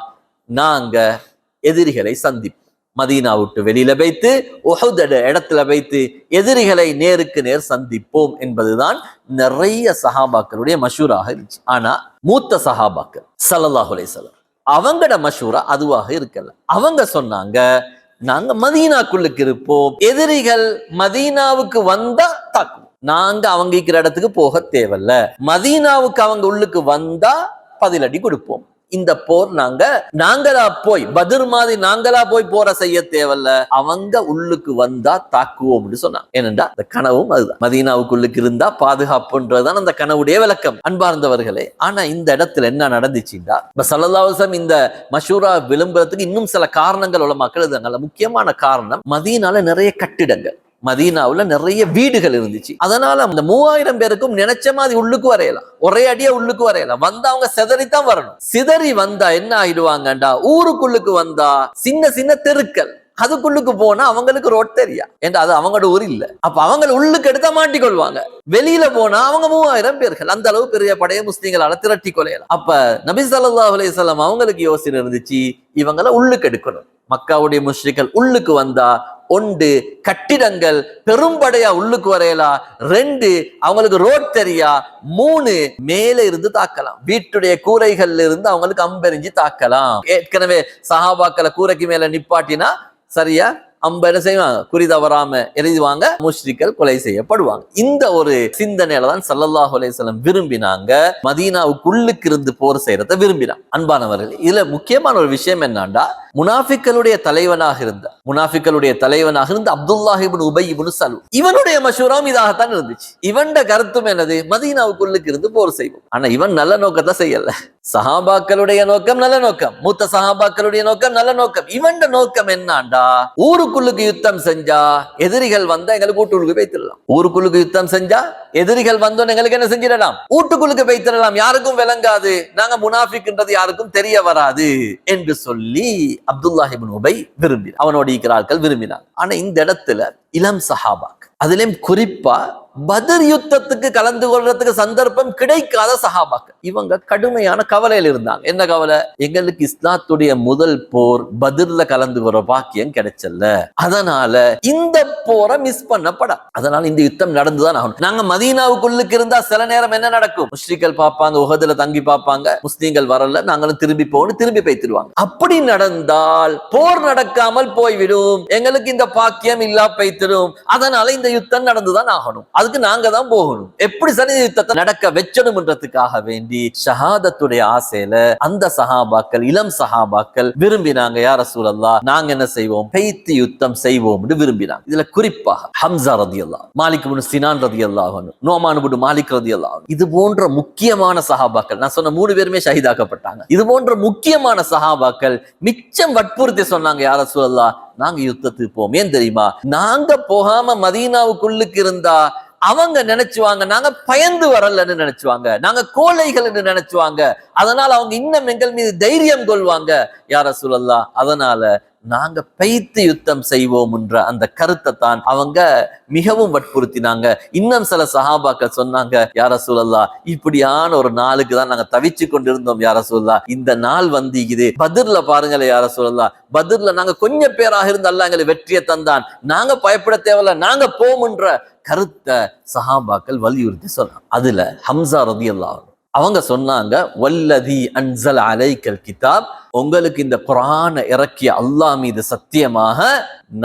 நாங்க எதிரிகளை சந்திப்போம், மதீனா விட்டு வெளியில வைத்து உஹுத் இடத்துல வைத்து எதிரிகளை நேருக்கு நேர் சந்திப்போம் என்பதுதான் நிறைய சஹாபாக்களுடைய மஷூராக இருந்துச்சு. ஆனா மூத்த சஹாபாக்கள் ஸல்லல்லாஹு அலைஹி வஸல்லம் அவங்களோட மஷூரா அதுவாக இருக்கல. அவங்க சொன்னாங்க, நாங்க மதீனாக்குள்ளுக்கு இருப்போம், எதிரிகள் மதீனாவுக்கு வந்தா தாக்குவோம், நாங்க அவங்க இருக்கிற இடத்துக்கு போக தேவையில்ல, மதீனாவுக்கு அவங்க உள்ளுக்கு வந்தா பதிலடி கொடுப்போம். இந்த போர் நாங்களா போய் பத்ர் மாதிரி நாங்களா போய் போற செய்ய தேவையில்ல, அவங்க உள்ளுக்கு வந்தா தாக்குவோம்னு சொன்னாங்க. ஏனென்றா அந்த கனவும் அதுதான், மதீனாவுக்குள்ளுக்கு இருந்தா பாதுகாப்புன்றதுதான் அந்த கனவுடைய விளக்கம். அன்பார்ந்தவர்களே, ஆனா இந்த இடத்துல என்ன நடந்துச்சுன்னா, ஸல்லல்லாஹு அலைஹி வஸல்லம் இந்த மஷூரா விளம்பரத்துக்கு இன்னும் சில காரணங்கள் உள்ள மக்கள் இருந்தாங்க. முக்கியமான காரணம், மதீனால நிறைய கட்டிடங்கள், மதீனாவுல நிறைய வீடுகள் இருந்துச்சு. அதனால அந்த 3000 பேருக்கும் நினைச்ச மாதிரி உள்ளுக்கு வரையலாம், ஒரே அடியா உள்ளுக்கு வரையலாம். வந்தா அவங்க சிதறித்தான் வரணும். சிதறி வந்தா என்ன ஆயிடுவாங்கண்டா, ஊருக்குள்ளுக்கு வந்தா சின்ன சின்ன தெருக்கள், அதுக்குள்ளுக்கு போனா அவங்களுக்கு ரோட் தெரியா, ஏன்னா அது அவங்களோட ஊர் இல்ல. அப்ப அவங்க உள்ளுக்கு எடுத்தா மாட்டிக்கொள்வாங்க. வெளியில போனா அவங்க 3000 பேர்கள், அந்த அளவு பெரிய படையை முஸ்லிம்களால திரட்டி கொலையலாம். அப்ப நபி ஸல்லல்லாஹு அலைஹி வஸல்லம் அவங்களுக்கு யோசனை இருந்துச்சு, இவங்களை உள்ளுக்கு எடுக்கணும். மக்காவுடைய முஷ்ரிக்கள் உள்ளுக்கு வந்தா ஒன்று கட்டிடங்கள் பெரும்படையா உள்ளுக்கு வரையலா, 2 அவங்களுக்கு ரோட் தெரியா, 3 மேல இருந்து தாக்கலாம், வீட்டுடைய கூரைகள்ல இருந்து அவங்களுக்கு அம்பெறிஞ்சு தாக்கலாம். ஏற்கனவே சஹாபாக்களை கூரைக்கு மேல நிப்பாட்டினா சரியா அம்ப என்ன செய்வாங்க, குறி தவறாம எழுதுவாங்க, முஷ்ரிக்கள் கொலை செய்யப்படுவாங்க. இந்த ஒரு சிந்தனையில தான் ஸல்லல்லாஹு அலைஹி வஸல்லம் விரும்பினாங்க, மதீனாவுக்குள்ளுக்கு இருந்து போர் செய்யறத விரும்பினாங்க. அன்பானவர்கள், இதுல முக்கியமான ஒரு விஷயம் என்னன்னா, முனாஃபிக்களுடைய தலைவனாக இருந்த அப்துல்லாஹ் இப்னு உபை இப்னு சலூல், இவனுடைய மஷூராவும் இதாகத்தான் இருந்துச்சு. இவன்ட கருத்தும் என்னது, மதீனாவுக்குள்ளுக்கு இருந்து போர் செய்வோம். ஆனா இவன் நல்ல நோக்கத்தை செய்யல. சஹாபாக்களுடைய நோக்கம் நல்ல நோக்கம், மூத்த சஹாபாக்களுடைய நோக்கம் நல்ல நோக்கம். இவன்ட நோக்கம் என்னாண்டா, ஊருக்குள்ளுக்கு யுத்தம் செஞ்சா எதிரிகள் வந்தா எங்களுக்கு வீட்டுக்குள்ளுக்கு வைத்திடலாம், ஊருக்குள்ளுக்கு யுத்தம் செஞ்சா எதிரிகள் வந்தோன்னு எங்களுக்கு என்ன செஞ்சிடலாம், வீட்டுக்குள்ளுக்கு வைத்திடலாம், யாருக்கும் விளங்காது, நாங்க முனாஃபிக்ன்றது யாருக்கும் தெரிய வராது என்று சொல்லி அப்துல்லாஹ் இப்னு உபை விரும்பினார், அவனோட இருக்கிறார்கள் விரும்பினார். ஆனா இந்த இடத்துல இளம் சஹாபாக்கள், அதிலும் குறிப்பா பத்ர் யுத்தத்துக்கு கலந்து கொள்றதுக்கு சந்தர்ப்பம் கிடைக்காத சஹாபாக்கள், இவங்க கடுமையான கவலையில் இருந்தாங்க. என்ன கவலை, எங்களுக்கு இஸ்லாத்துடைய முதல் போர் பத்ர்ல கலந்து கொள்ற பாக்கியம் கிடைச்சல, அதனால இந்த போரை மிஸ் பண்ணப்பட, அதனால இந்த யுத்தம் நடந்துதான் ஆகணும். நாங்க மதீனாவுக்குள்ளுக்கு இருந்தா சில நேரம் என்ன நடக்கும், முஸ்லிம்கள் பார்ப்பாங்க, உஹதுல தங்கி பார்ப்பாங்க, முஸ்லிம்கள் வரல, நாங்களும் திரும்பி போகணும், திரும்பி பைத்திடுவாங்க. அப்படி நடந்தால் போர் நடக்காமல் போய்விடும், எங்களுக்கு இந்த பாக்கியம் இல்லா பைத்திடும். அதனால இந்த யுத்தம் நடந்துதான் ஆகணும், அதுக்கு நாங்க தான் போகணும். எப்படி சரி யுத்தத்தை நடக்க வச்சணும்ன்றதுக்காக வேண்டி ஷஹாதத்துடைய ஆசையில அந்த சஹாபாக்கள், இளம் சஹாபாக்கள் விரும்பினாங்க, யா ரசூலல்லாஹ் நாங்க என்ன செய்வோம், பைத்து யுத்தம் செய்வோம் விரும்பினாங்க. இதுல குறிப்பாக ஹம்ஸா ரலியல்லாஹு, மாலிக் இப்னு சினான் ரலியல்லாஹு அன்ஹு, நுஅமான் இப்னு மாலிக் ரலியல்லாஹு அன்ஹு, இது போன்ற முக்கியமான சஹாபாக்கள், நான் சொன்ன 3 பேருமே ஷஹீதாக்கப்பட்டாங்க. இது போன்ற முக்கியமான சஹாபாக்கள் மிச்சம் வற்புறுத்தி சொன்னாங்க, யா ரசூலல்லாஹ் நாங்க யுத்தத்துக்கு போவோம். ஏன் தெரியுமா, நாங்க போகாம மதீனாவுக்குள்ளுக்கு இருந்தா அவங்க நினைச்சுவாங்க நாங்க பயந்து வரலன்னு நினைச்சுவாங்க, நாங்க கோழைகள் என்று நினைச்சுவாங்க, அதனால அவங்க இன்னும் எங்கள் மீது தைரியம் கொள்வாங்க, யா ரசூலல்லாஹ் அதனால நாங்க பைத்து யுத்தம் செய்வோம் என்ற அந்த கருத்தை தான் அவங்க மிகவும் வற்புறுத்தினாங்க. இன்னும் சில சஹாபாக்கள் சொன்னாங்க, யா ரசூலல்லாஹ் இப்படியான ஒரு நாளுக்கு தான் நாங்க தவிச்சு கொண்டிருந்தோம், யா ரசூலல்லாஹ் இந்த நாள் இது பத்ர்ல பாருங்களே யா ரசூலல்லாஹ், பத்ர்ல நாங்க கொஞ்சம் பேராக இருந்து அல்லாஹ் எங்களை வெற்றியை தந்தான், நாங்க பயப்பட தேவையில்ல, நாங்க போம்ன்ற கருத்தை சஹாபாக்கள் வலியுறுத்தி சொன்னாங்க. அதுல ஹம்ஸா ரலியல்லாஹு அன்ஹு அவங்க சொன்னாங்க, வல்லதி அன்ஸல் அலைக்கல் கிதாப், உங்களுக்கு இந்த குர்ஆனை இறக்கிய அல்லாஹ் மீது சத்தியமாக,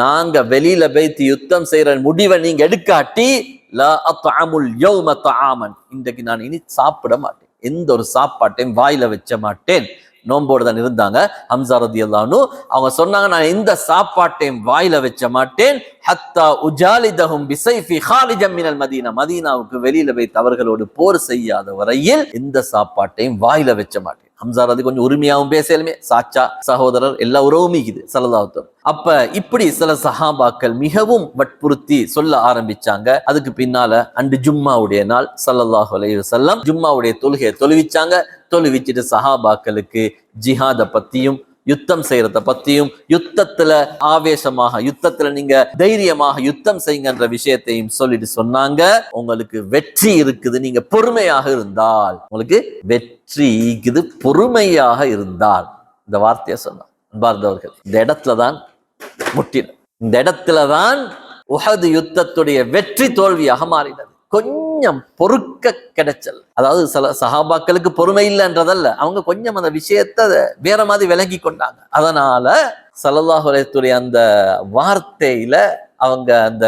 நாங்க வெளியில போய்த்து யுத்தம் செய்யற முடிவை நீங்க எடுக்காட்டி, லா அத்அமுல் யௌம தஆமன், இன்றைக்கு நான் இனி சாப்பிட மாட்டேன், எந்த ஒரு சாப்பாட்டையும் வாயில வச்ச மாட்டேன். நோம்போடு தான் இருந்தாங்க ஹம்ஸா ரலியல்லாஹு அன்ஹு. அவங்க சொன்னாங்க, நான் இந்த சாப்பாட்டையும் வாயில வச்ச மாட்டேன், ஹத்தா உஜாலிதஹும் பிஸைஃபி ஹாலிஜம் மினல் மதீனா, மதீனாவுக்கு வெளியில போய் அவர்களோடு போர் செய்யாத வரையில் எந்த சாப்பாட்டையும் வாயில வச்ச மாட்டேன். ஹம்ஸா ரலி கொஞ்சம் உரிமையாவும் பேசலுமே, சாச்சா சகோதரர் எல்லா உறவும் இருக்குது ஸல்லல்லாஹு அலைஹி வஸல்லம். அப்ப இப்படி சில சஹாபாக்கள் மிகவும் வற்புறுத்தி சொல்ல ஆரம்பிச்சாங்க. அதுக்கு பின்னால அன்று ஜும்மாவுடைய நாள், ஸல்லல்லாஹு அலைஹி வஸல்லம் ஜும்மாவுடைய தொழுகையை தொழுவிச்சாங்க. தொழுவிச்சிட்டு சஹாபாக்களுக்கு ஜிஹாத பத்தியும் யுத்தம் செய்யறத பத்தியும், யுத்தத்துல ஆவேசமாக, யுத்தத்துல நீங்க தைரியமாக யுத்தம் செய்யுங்கன்ற விஷயத்தையும் சொல்லிட்டு சொன்னாங்க, உங்களுக்கு வெற்றி இருக்குது நீங்க பொறுமையாக இருந்தால், உங்களுக்கு வெற்றி இருக்குது பொறுமையாக இருந்தால், இந்த வார்த்தையை சொன்னார். அன்பார்ந்தவர்கள், இந்த இடத்துலதான் முட்டின, இந்த இடத்துலதான் உஹது யுத்தத்துடைய வெற்றி தோல்வியாக மாறினது. கொஞ்சம் பொறுக்க கிடைச்சல், அதாவது சில சஹாபாக்களுக்கு பொறுமை இல்லைன்றதல்ல, அவங்க கொஞ்சம் அந்த விஷயத்தை வேற மாதிரி விளங்கி கொண்டாங்க. அதனால ஸல்லல்லாஹு அலைஹி வஸல்லம் அந்த வார்த்தையில அவங்க அந்த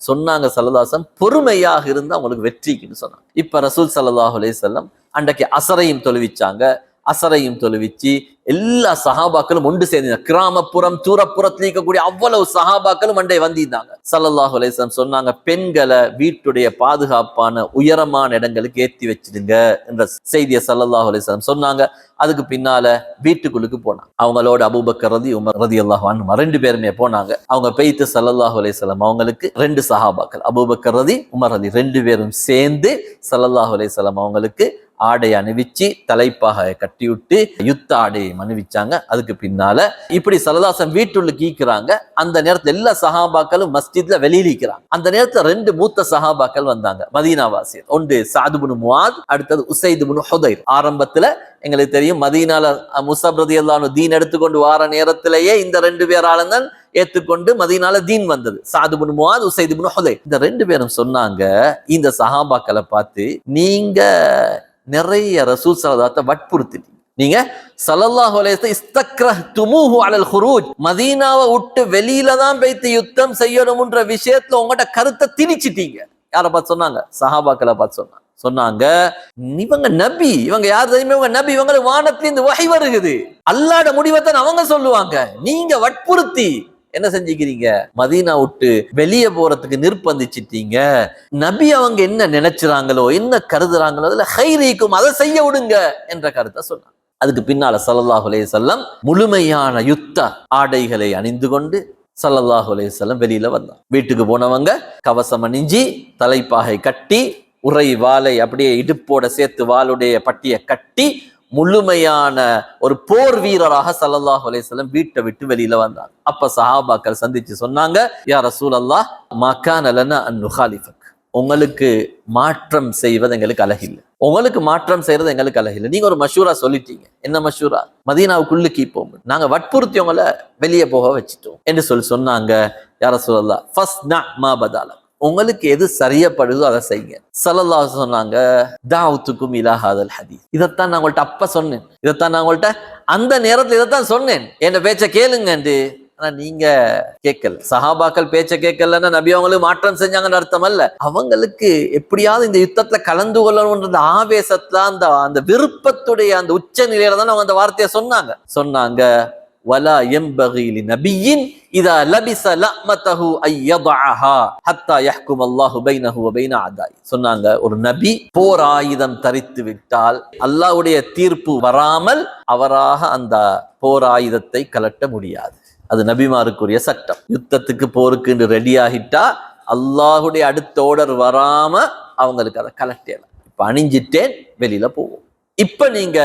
சொன்னாங்க, ஸல்லல்லாஹு பொறுமையாக இருந்து அவங்களுக்கு வெற்றிக்குன்னு சொன்னாங்க. இப்ப ரசூல் ஸல்லல்லாஹு அலைஹி வஸல்லம் அன்றைக்கு அசரையும் தொழுவிச்சாங்க. அசரையும் தொழுவிச்சு எல்லா சஹாபாக்களும் ஒன்று சேர்ந்து, கிராமப்புறம் தூரப்புறத்தில் இருக்கக்கூடிய அவ்வளவு சஹாபாக்களும் அண்டை வந்திருந்தாங்க. ஸல்லல்லாஹு அலைஹி வஸல்லம் சொன்னாங்க, பெண்களை வீட்டுடைய பாதுகாப்பான உயரமான இடங்களுக்கு ஏற்றி வச்சிடுங்க என்ற செய்தியை ஸல்லல்லாஹு அலைஹி வஸல்லம் சொன்னாங்க. அதுக்கு பின்னால வீட்டுக்குள்ளுக்கு போனாங்க. அவங்களோட அபூபக்கர் ரதி, உமர் ரலியல்லாஹு அன்ஹுமா 2 பேருமே போனாங்க. அவங்க போயிட்டு ஸல்லல்லாஹு அலைஹி வஸல்லம் அவங்களுக்கு 2 சஹாபாக்கள், அபூபக்கர் ரதி, உமர் ரதி 2 பேரும் சேர்ந்து ஸல்லல்லாஹு அலைஹி வஸல்லம் அவங்களுக்கு ஆடை அணிவிச்சு தலைப்பாக கட்டிவிட்டு யுத்த ஆடையை அணிவிச்சாங்க. அதுக்கு பின்னால இப்படி ஸல்லல்லாஹு அலைஹி வஸல்லம் வீட்டுள்ள கீக்கிறாங்க. அந்த நேரத்துல எல்லா சஹாபாக்களும் மஸ்ஜித்ல வெளியிலிக்கிறாங்க. அந்த நேரத்துல 2 மூத்த சஹாபாக்கள் வந்தாங்க, மதீனாவாசியர். ஒன்று சஅத் இப்னு முஆத், அடுத்தது உஸைத் இப்னு ஹுதைர். ஆரம்பத்துல எங்களுக்கு தெரியும், மதீனால முஸஅப் ரலியல்லாஹு அன்ஹு தீன் எடுத்துக்கொண்டு வார நேரத்திலேயே இந்த 2 பேராலும் தான் ஏத்துக்கொண்டு மதீனால தீன் வந்தது. சஅத் இப்னு முஆத், உஸைத் இப்னு ஹுதைர். இந்த ரெண்டு பேரும் சொன்னாங்க இந்த சஹாபாக்களை பார்த்து, நீங்க நிறைய ரசூல் ஸல்லல்லாஹு வற்புறுத்திட்டீங்க. நீங்க ஸல்லல்லாஹு அலைஹி வஸல்லம் இஸ்தக்ரஹ்துமூஹு அலல் குரூஜ், மதீனாவை விட்டு வெளியில தான் போய்த்து யுத்தம் செய்யணும்ன்ற விஷயத்துல உங்களோட கருத்தை திணிச்சிட்டீங்க. யாரை பார்த்து சொன்னாங்க? சஹாபாக்களை பார்த்து சொன்னாங்க. சொன்னாங்க இவங்க நபி, இவங்க யார் தெரியுமா? இவங்க நபி, இவங்களுக்கு வானத்திலிருந்து வஹி வருகிறது, அல்லாஹ்ட முடிவைத்தான் அவங்க சொல்லுவாங்க. நீங்க வற்புறுத்தி என்ன செஞ்சுக்கிறீங்க? மதீனா விட்டு வெளியே போறதுக்கு நிர்பந்திச்சிட்டீங்க. நபி அவங்க என்ன நினைச்சுறாங்களோ, என்ன கருதுறாங்களோ, அதுல ஹைரீக்கும், அதை செய்ய விடுங்க என்ற கருத்தை சொன்னாங்க. அதுக்கு பின்னால ஸல்லல்லாஹு அலைஹி வஸல்லம் முழுமையான யுத்த ஆடைகளை அணிந்து கொண்டு ஸல்லல்லாஹு அலைஹி வஸல்லம் வெளியில வந்தாங்க. வீட்டுக்கு போனவங்க கவசம் அணிஞ்சி, தலைப்பாகை கட்டி, உரை வாளை அப்படியே இடுப்போட சேர்த்து வாளுடைய பட்டியை கட்டி, முழுமையான ஒரு போர் வீரராக ஸல்லல்லாஹு அலைஹி வஸல்லம் வீட்டை விட்டு வெளியில வந்தாங்க. அப்ப சஹாபாக்கள் சந்திச்சு சொன்னாங்க, யா ரசூலல்லாஹ், மா கான லனா அன் நுகாலிஃபக், உங்களுக்கு மாற்றம் செய்வது எங்களுக்கு அழகில்லை, உங்களுக்கு மாற்றம் செய்யறது எங்களுக்கு அழகில்லை. நீங்க ஒரு மஷூரா சொல்லிட்டீங்க. என்ன மஷூரா? மதீனாவுக்குள்ளுக்கு போம், நாங்க வற்புறுத்தி உங்களை வெளியே போக வச்சுட்டோம் என்று சொன்னாங்க. யா ரசூலல்லாஹ், ஃபஸ்னா மா பதாலக், உங்களுக்கு எது சரியப்படுதோ அதை செய்யுங்க. ஸல்லல்லாஹு அலைஹி சொன்னாங்க, தஅவுதுக்கும் இலா ஹாதல் ஹதீஸ், இதைத்தான் நான் உங்கள்ட்ட அப்ப சொன்னேன், இதைத்தான் நான் உங்கள்ட்ட அந்த நேரத்துல இதைத்தான் சொன்னேன், என் பேச்சை கேளுங்கண்டு. ஆனா நீங்க கேட்கல. சஹாபாக்கள் பேச்சை கேட்கலன்னா நபி அவங்களுக்கு மாற்றம் செஞ்சாங்கன்னு அர்த்தம் அல்ல. அவங்களுக்கு எப்படியாவது இந்த யுத்தத்துல கலந்து கொள்ளணும்ன்ற ஆவேசத்துல, அந்த விருப்பத்துடைய அந்த உச்ச நிலையில தான் அவங்க அந்த வார்த்தையை சொன்னாங்க. வலா யம்பகி லிநபிய்யின் இதா லபிஸ லஅமதஹு அய்யதஅஹா ஹத்தா யஹ்கும் அல்லாஹு பைனஹு வ பைன அதாய். சொன்னாங்க, ஒரு நபி போர் ஆயுதம் தரித்து விட்டால் அல்லாஹ்வுடைய தீர்ப்பு வராமல் அவராக அந்த போர் ஆயுதத்தை கலட்ட முடியாது. அது நபிமாருக்குரிய சட்டம். யுத்தத்துக்கு போருக்கு ரெடி ஆகிட்டா அல்லாஹ்வுடைய அடுத்த ஆர்டர் வராம அவங்களுக்கு அதை கலட்டலாம். இப்ப அணிஞ்சிட்டேன், வெளியில போவோம். இப்ப நீங்க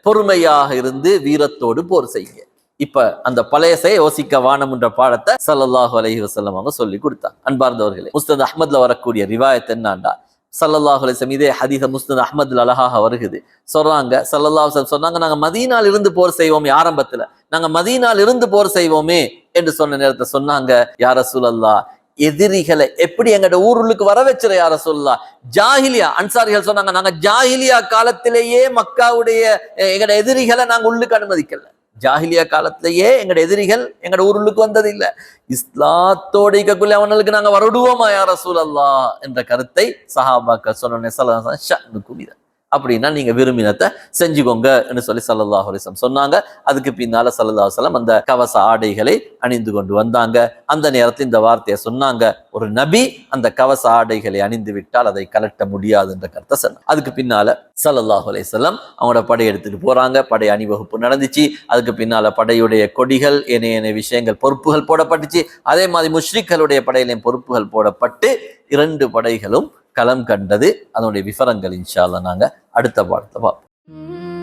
பொறுமையாக இருந்து வீரத்தோடு போர் செய்யுங்க. இப்ப அந்த பழையசையை யோசிக்க வானம் என்ற பாடத்தை ஸல்லல்லாஹு அலைஹி வஸல்லம் அவங்க சொல்லி கொடுத்தாங்க. அன்பார்ந்தவர்களே, முஸ்னத் அஹ்மத்ல வரக்கூடிய ரிவாயத் என்னண்டா, ஸல்லல்லாஹு அலைஹி வஸல்லம் இதே ஹதீஸ முஸ்னத் அஹ்மத்ல அழகாக வருகிறது. சொல்றாங்க, ஸல்லல்லாஹு அலைஹி வஸல்லம் சொன்னாங்க, நாங்க மதீனால இருந்து போர் செய்வோமே, ஆரம்பத்துல நாங்க மதீனால இருந்து போர் செய்வோமே என்று சொன்ன நேரத்தை சொன்னாங்க, யா ரசூலல்லாஹ், எதிரிகளை எப்படி எங்கட ஊருக்கு வர வச்சிர யா ரசூலல்லாஹ். ஜாஹிலியா, அன்சாரிகள் சொன்னாங்க, நாங்க ஜாஹிலியா காலத்திலேயே மக்காவுடைய எங்கட எதிரிகளை நாங்க உள்ளுக்கு அனுமதிக்கல. ஜாஹிலியா காலத்திலேயே எங்கட எதிரிகள் எங்கட ஊருக்கு வந்தது இல்ல. இஸ்லாத்தோட இருக்கக்குள்ள அவனுக்கு நாங்க வருடுவோமா யா ரசூலல்லாஹ் என்ற கருத்தை சஹாபாக்கள் சொன்ன. அப்படின்னா நீங்க விரும்பினத்தை செஞ்சுக்கோங்க என்று சொல்லி ஸல்லல்லாஹு அலைஹி வஸல்லம் சொன்னாங்க. அதுக்கு பின்னால ஸல்லல்லாஹு அலைஹி வஸல்லம் அந்த கவச ஆடைகளை அணிந்து கொண்டு வந்தாங்க. அந்த நேரத்தில் இந்த வார்த்தையை சொன்னாங்க, ஒரு நபி அந்த கவச ஆடைகளை அணிந்து விட்டால் அதை கலட்ட முடியாது என்ற கருத்தை சொன்னாங்க. அதுக்கு பின்னால ஸல்லல்லாஹு அலைஹி வஸல்லம் அவங்களோட படை எடுத்துட்டு போறாங்க. படை அணிவகுப்பு நடந்துச்சு. அதுக்கு பின்னால படையுடைய கொடிகள், ஏனைய விஷயங்கள், பொறுப்புகள் போடப்பட்டுச்சு. அதே மாதிரி முஷ்ரிக்களுடைய படையிலையும் பொறுப்புகள் போடப்பட்டு 2 படைகளும் களம் கண்டது. அதனுடைய விவரங்கள் இன்ஷா அல்லாஹ் நாங்க அடுத்த பாடத்துல பார்ப்போம்.